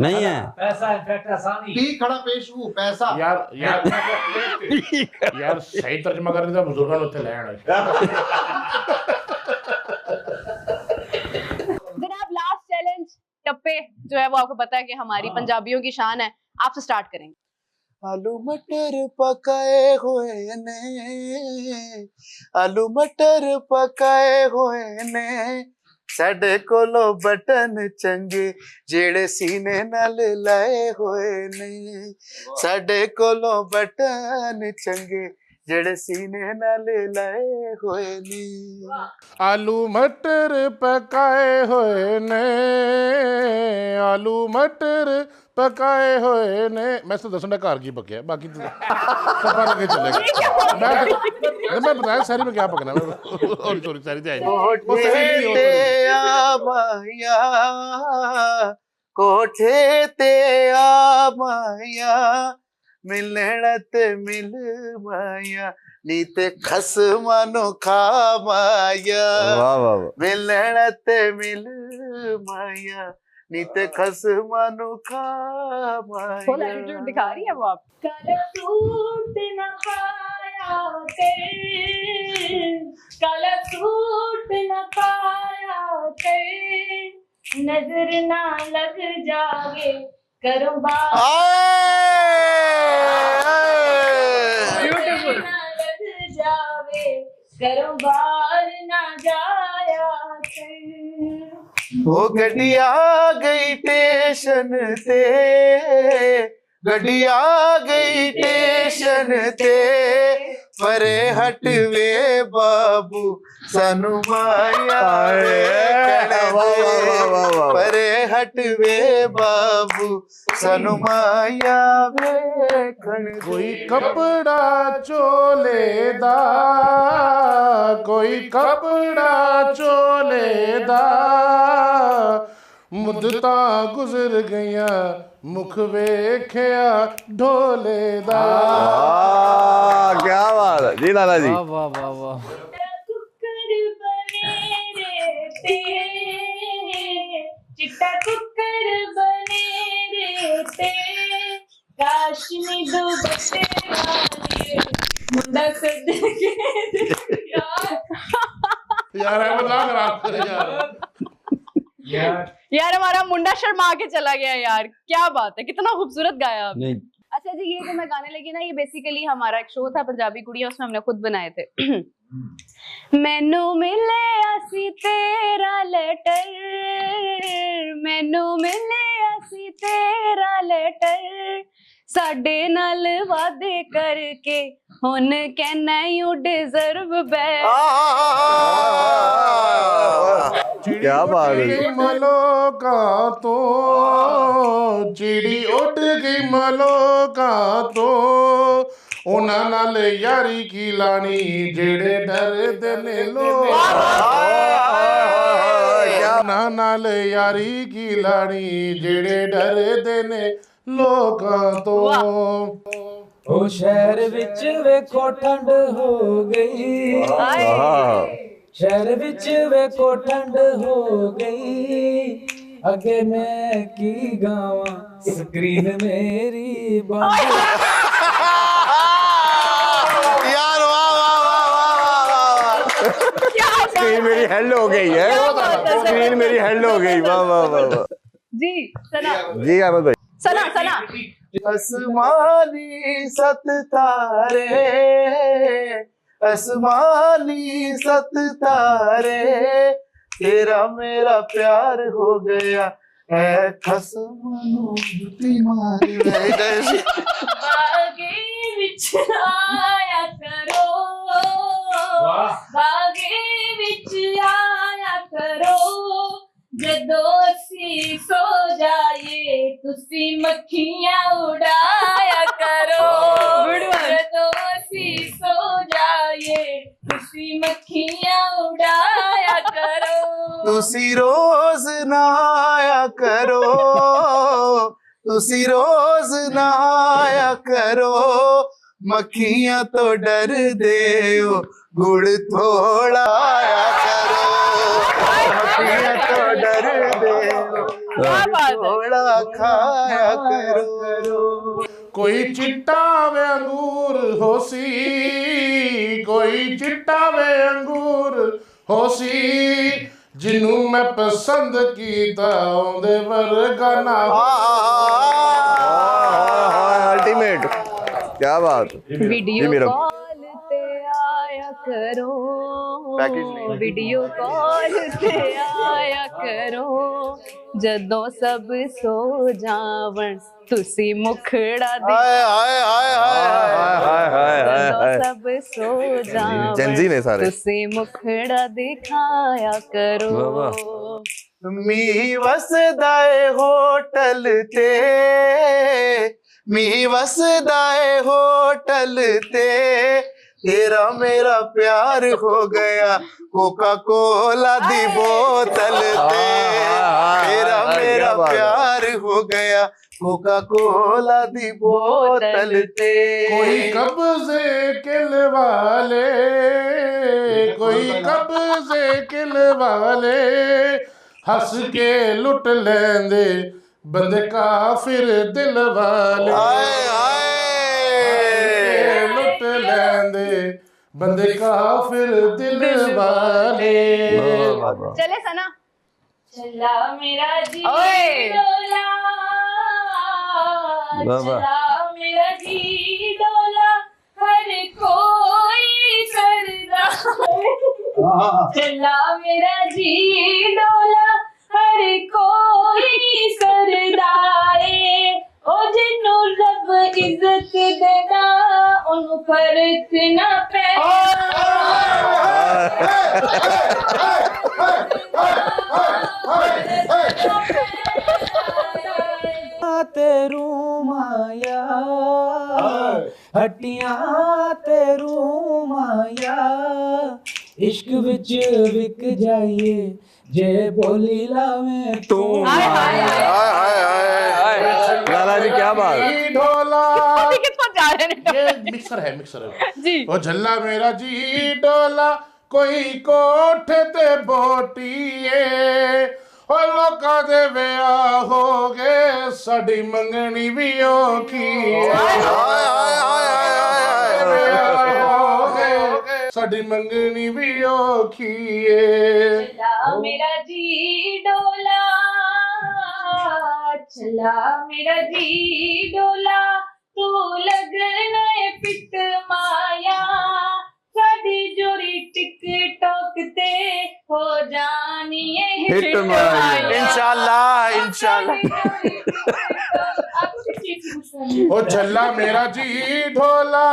नहीं है पैसा इनफैक्ट आसानी। पी खड़ा पेश हूँ पैसा यार सही तर्जमा करने का बुजुर्गों ने उत्ते ले आना जनाब लास्ट चैलेंज टप्पे जो है वो आपको पता है कि हमारी पंजाबियों की शान है, आपसे स्टार्ट करेंगे। आलू मटर पकाए हुए ने आलू मटर पकाए हुए ने साडे कोलो बटन चंगे जेड़े सीने नाल लाए हुए ने साडे कोलो बटन चंगे जेड़े सीने नाल लाए हुए ने आलू मटर पकाए हुए ने आलू मटर पकाए हुए ने मैं तो दसना घर की पकया बाकी तो पता लगे चलेगा मैं बताया सारी में क्या पकना सॉरी सारी कोठे ते आ माया मिलणत मिल माया नीते खस मानो खा माया वाह वाह वाह मिलणत मिल माया नीते खस मानो खा फुल एटीट्यूड दिखा रही है वो आप। कल सूट न पाया कर, कल सूट न पाया कर, नजर ना लग जावे करो बात, नजर ना लग जावे करो बार ना जाया कर। वो गड्डिया गई स्टेशन ते गड्डिया गई स्टेशन ते परे हट वे बाबू सानू माया परे हट वे बाबू सानू माया वेखण कोई कपड़ा चोले दा कोई कपड़ा चोले दा मुद्दता गुजर गया मुख वेख्या ढोले दा क्या बात है जी लाला जी वाह वाह वाह वाह। कुकर बने रे ते, चिट्टा कुकर बने रे ते, काश नी दो बच्चे वाले मुंडा सद के यार मजाक यार हमारा मुंडा शर्मा के चला गया यार, क्या बात है, कितना खूबसूरत गाया आपने। नहीं अच्छा जी, ये जो मैं गाने लगी ना, ये बेसिकली हमारा एक शो था पंजाबी कुड़ियां, उसमें हमने खुद बनाए थे। मैनू मिले असी तेरा लेटर, मैनू मिले असी तेरा लेटर, साडे नाल वादे करके हुन कहना यू डिजर्व बैक। क्या बात है मलोका तो चिड़ी उड़ गई मलोका तो उन्हां नाल यारी की लानी जेड़े डरदे ने लोग उन्हां नाल यारी की लानी जेड़े डरदे ने लोकां तो। ओ शहर विच वेखो ठंड हो गई, शहर विच वेखो ठंड हो गई, अगे मैं की गावां स्क्रीन मेरी बंद। यार वाह वाह वाह वाह स्क्रीन मेरी हेल्ड हो गई है स्क्रीन मेरी हेल्ड हो गई वाह वाह वाह वाह जी सना जी अहमद भाई सना सना आसमानी सत तारे, आसमानी सत तारे, तेरा मेरा प्यार हो गया है खसमनो बागे विच आया करो, बागे विच आया करो, जदों असी सो जाए तुसी मक्खियां उड़ाया करो, जदों असी सो जाए तुसी मक्खियां उड़ाया करो, तुसी रोज नहाया करो, तुसी रोज नहाया करो, मक्खियां तो डर दे हो, गुड़ थोड़ा आया करो, मक्खियां तो डर दे हो, थोड़ा खाया करो। कोई चिट्टा वे अंगूर होसी, कोई चिट्टा वे अंगूर होसी, जिन्नू मैं पसंद कीता ओंदे वर्गा ना। अल्टीमेट, क्या बात। वीडियो कॉल ते आया करो, वीडियो कॉल ते आया करो, जदों सब सो जावन तुसी मुखड़ा जदों सब सो जेंजी ने जावन सारे। तुसी मुखड़ा दिखाया करो। मी वसदाए होटल ते, मी वसदाए होटल ते, तेरा मेरा प्यार हो गया कोका कोला दी बोतल ते, तेरा मेरा प्यार हो गया कोका कोला दी बोतल ते। कोई कब्जे किल वाले, कोई कब्जे किल वाले, हंस के लुट लेंदे बंदे काफिर दिल वाले, लुट लेंदे बंदे काफिर दिल वाले। चले सना चला मेरा जी ओए। डोला, चला मेरा जी डोला, हर कोई सरदा, चला मेरा जी डोला, हर कोई सरदाए, ओ जिन्नू रब इज्जत देना ओनू फर्क ना तेरू माया हटियां तेरू माया, इश्क विच विक जाइए जे बोली लावे तू। लाला जी क्या बात। ढोला किसको जा रहे हैं ये मिक्सर है, मिक्सर है जी। ओ झल्ला मेरा जी डोला, कोई कोठे ते बोटीए, ओ लोकां दे विआह हो गए, साडी मंगनी भी औखी साडी मंगनी भी औखी चला मेरा जी डोला, चला मेरा जी डोला, तू लगन पिट माया, साडी जोड़ी टिकटॉक ते हो जानी है हिट माया। इंशाल्लाह इंशाल्लाह। ओ झल्ला मेरा जी ढोला,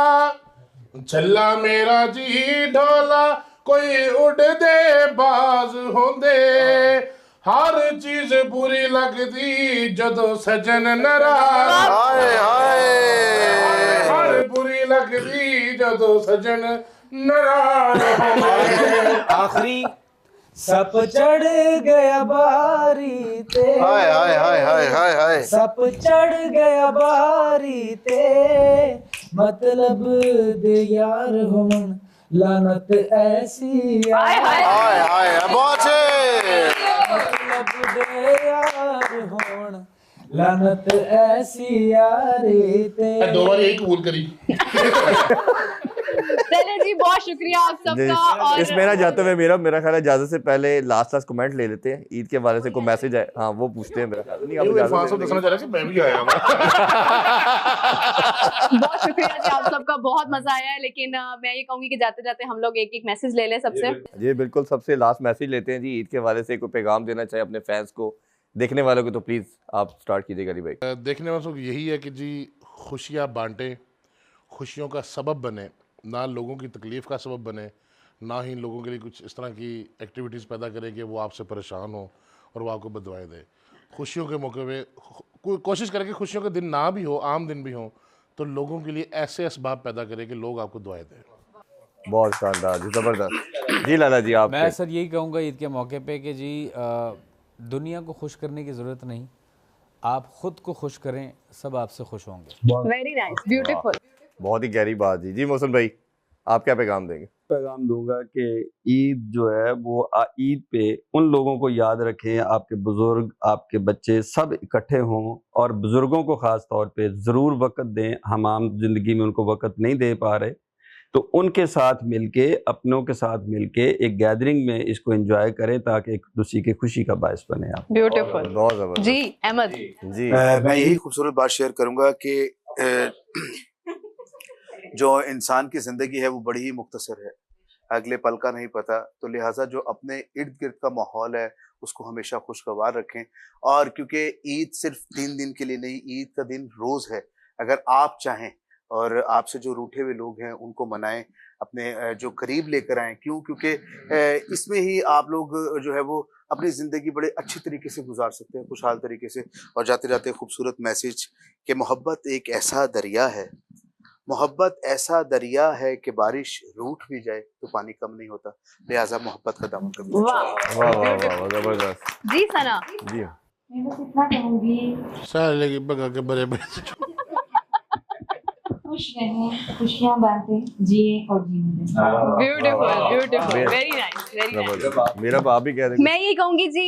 झल्ला मेरा जी ढोला, कोई उड़दे बाज होंदे, हर चीज बुरी लगदी जदों सजन नाराज, हर बुरी लगदी जदों सजन नाराज होंदे। आखिरी सप चढ़ गया बारी ते, हाय हाय हाय हाय हाय हाय। सप चढ़ गया बारी ते, मतलब दे यार होन लानत ऐसी हाय हाय बहुत मतलब दे यार होन लानत ऐसी यारी ते। दो बार यही कबूल करी। चले जी, बहुत शुक्रिया आप सबका। और इसमें ना जाते हुए मेरा ख्याल है इजाजत से पहले लास्ट कमेंट ले लेते हैं। ईद के हवाले से कोई मैसेज है? हाँ वो पूछते हैं मेरा ख्याल नहीं, ये इरफान साहब दसना चाह रहे हैं कि मैं भी आया हूं। बहुत शुक्रिया जी आप सबका, बहुत मजा आया है। लेकिन मैं ये कहूंगी कि जाते जाते हम लोग एक एक मैसेज ले लें सबसे। जी बिल्कुल, सबसे लास्ट मैसेज लेते हैं जी। ईद के हवाले से कोई पैगाम देना चाहे अपने फैंस को, देखने वालों को, तो प्लीज़ आप स्टार्ट कीजिएगा अली भाई। देखने वालों को यही है कि जी खुशियाँ बांटें, खुशियों का सबब बने, ना लोगों की तकलीफ़ का सबब बने, ना ही लोगों के लिए कुछ इस तरह की एक्टिविटीज़ पैदा करें कि वो आपसे परेशान हो और वो आपको बदवाएं दे। खुशियों के मौके पे कोशिश करें कि खुशियों के दिन ना भी हो, आम दिन भी हो, तो लोगों के लिए ऐसे असबाब पैदा करें कि लोग आपको दुआएं दें। बहुत शानदार जी, ज़बरदस्त जी। लाला जी आप? मैं सर यही कहूँगा ईद के मौके पे कि जी दुनिया को खुश करने की ज़रूरत नहीं, आप ख़ुद को खुश करें, सब आपसे खुश होंगे। Very nice, beautiful. बहुत ही गहरी बात जी। जी मोहसिन भाई आप क्या पैगाम देंगे? पैगाम दूंगा कि ईद जो है वो ईद पे उन लोगों को याद रखें, आपके बुजुर्ग, आपके बच्चे सब इकट्ठे हों, और बुजुर्गों को ख़ास तौर पे ज़रूर वक़्त दें। हम आम जिंदगी में उनको वक़्त नहीं दे पा रहे, तो उनके साथ मिलके, अपनों के साथ मिलके एक गैदरिंग में इसको एंजॉय करें, ताकि एक दूसरे की खुशी का बायस बने आप। ब्यूटीफुल। बहुत ज़बरदस्त जी अहमद जी। मैं यही खूबसूरत बात शेयर करूंगा कि जो इंसान की जिंदगी है वो बड़ी ही मुख्तसर है, अगले पल का नहीं पता, तो लिहाजा जो अपने इर्द गिर्द का माहौल है उसको हमेशा खुशगवार रखें। और क्योंकि ईद सिर्फ 3 दिन के लिए नहीं, ईद का दिन रोज है। अगर आप चाहें और आपसे जो रूठे हुए लोग हैं उनको मनाएं, अपने जो करीब लेकर आएं। क्यों? क्योंकि इसमें ही आप लोग जो है वो अपनी ज़िंदगी बड़े अच्छे तरीके से गुजार सकते हैं, खुशहाल तरीके से। और जाते जाते खूबसूरत मैसेज कि मोहब्बत एक ऐसा दरिया है, मोहब्बत ऐसा दरिया है कि बारिश रूठ भी जाए तो पानी कम नहीं होता, लिहाजा मोहब्बत का दामन कभी नहीं छोड़ना। वाह वाह वाह, जबरदस्त जी। सना जी। मैं बस इतना कहूंगी, साले की बगा के बड़े बड़े खुश रहें, खुशियां बांटें, जिए और जीने दें। Beautiful beautiful, very nice very nice. जबरदस्त। मेरा बाप भी कह देंगे। मैं ये कहूंगी जी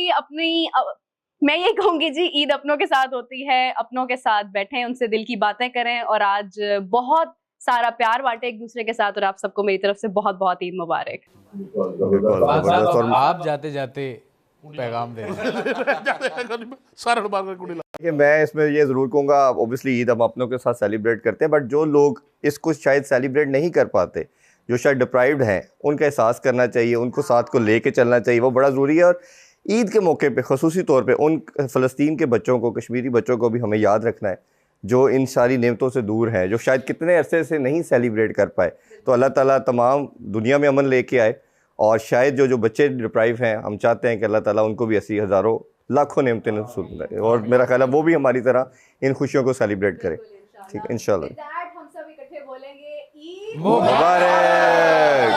मैं ये कहूंगी जी, ईद अपनों के साथ होती है, अपनों के साथ बैठें, उनसे दिल की बातें करें, और आज बहुत सारा प्यार बांटे एक दूसरे के साथ। और आप सबको मेरी तरफ से बहुत बहुत ईद मुबारक। बिल्कुल साहब, जबरदस्त। और आप जाते जाते पैगाम दें। सारे लोग बात कुड़ी कि मैं इसमें ये ज़रूर कहूँगा, ऑब्वियसली ईद हम अपनों के साथ सेलिब्रेट करते हैं, बट जो लोग इसको शायद सेलिब्रेट नहीं कर पाते, जो शायद डिप्राइव्ड हैं, उनका एहसास करना चाहिए, उनको साथ को लेके चलना चाहिए, वो बड़ा ज़रूरी है। और ईद के मौके पे ख़ुसूसी तौर पे उन फ़लस्तीन के बच्चों को, कश्मीरी बच्चों को भी हमें याद रखना है, जो इन सारी नेमतों से दूर हैं, जो शायद कितने अरसे से नहीं सेलिब्रेट कर पाए। तो अल्लाह ताला तमाम दुनिया में अमन लेके आए, और शायद जो बच्चे डिप्राइव हैं, हम चाहते हैं कि अल्लाह ताला उनको भी ऐसी हज़ारों लाखों नेमतें नसीब करें, और मेरा ख्याल है वो भी हमारी तरह इन खुशियों को सेलिब्रेट करें। ठीक है, इंशाल्लाह। हम सब इकट्ठे बोलेंगे ईद मुबारक।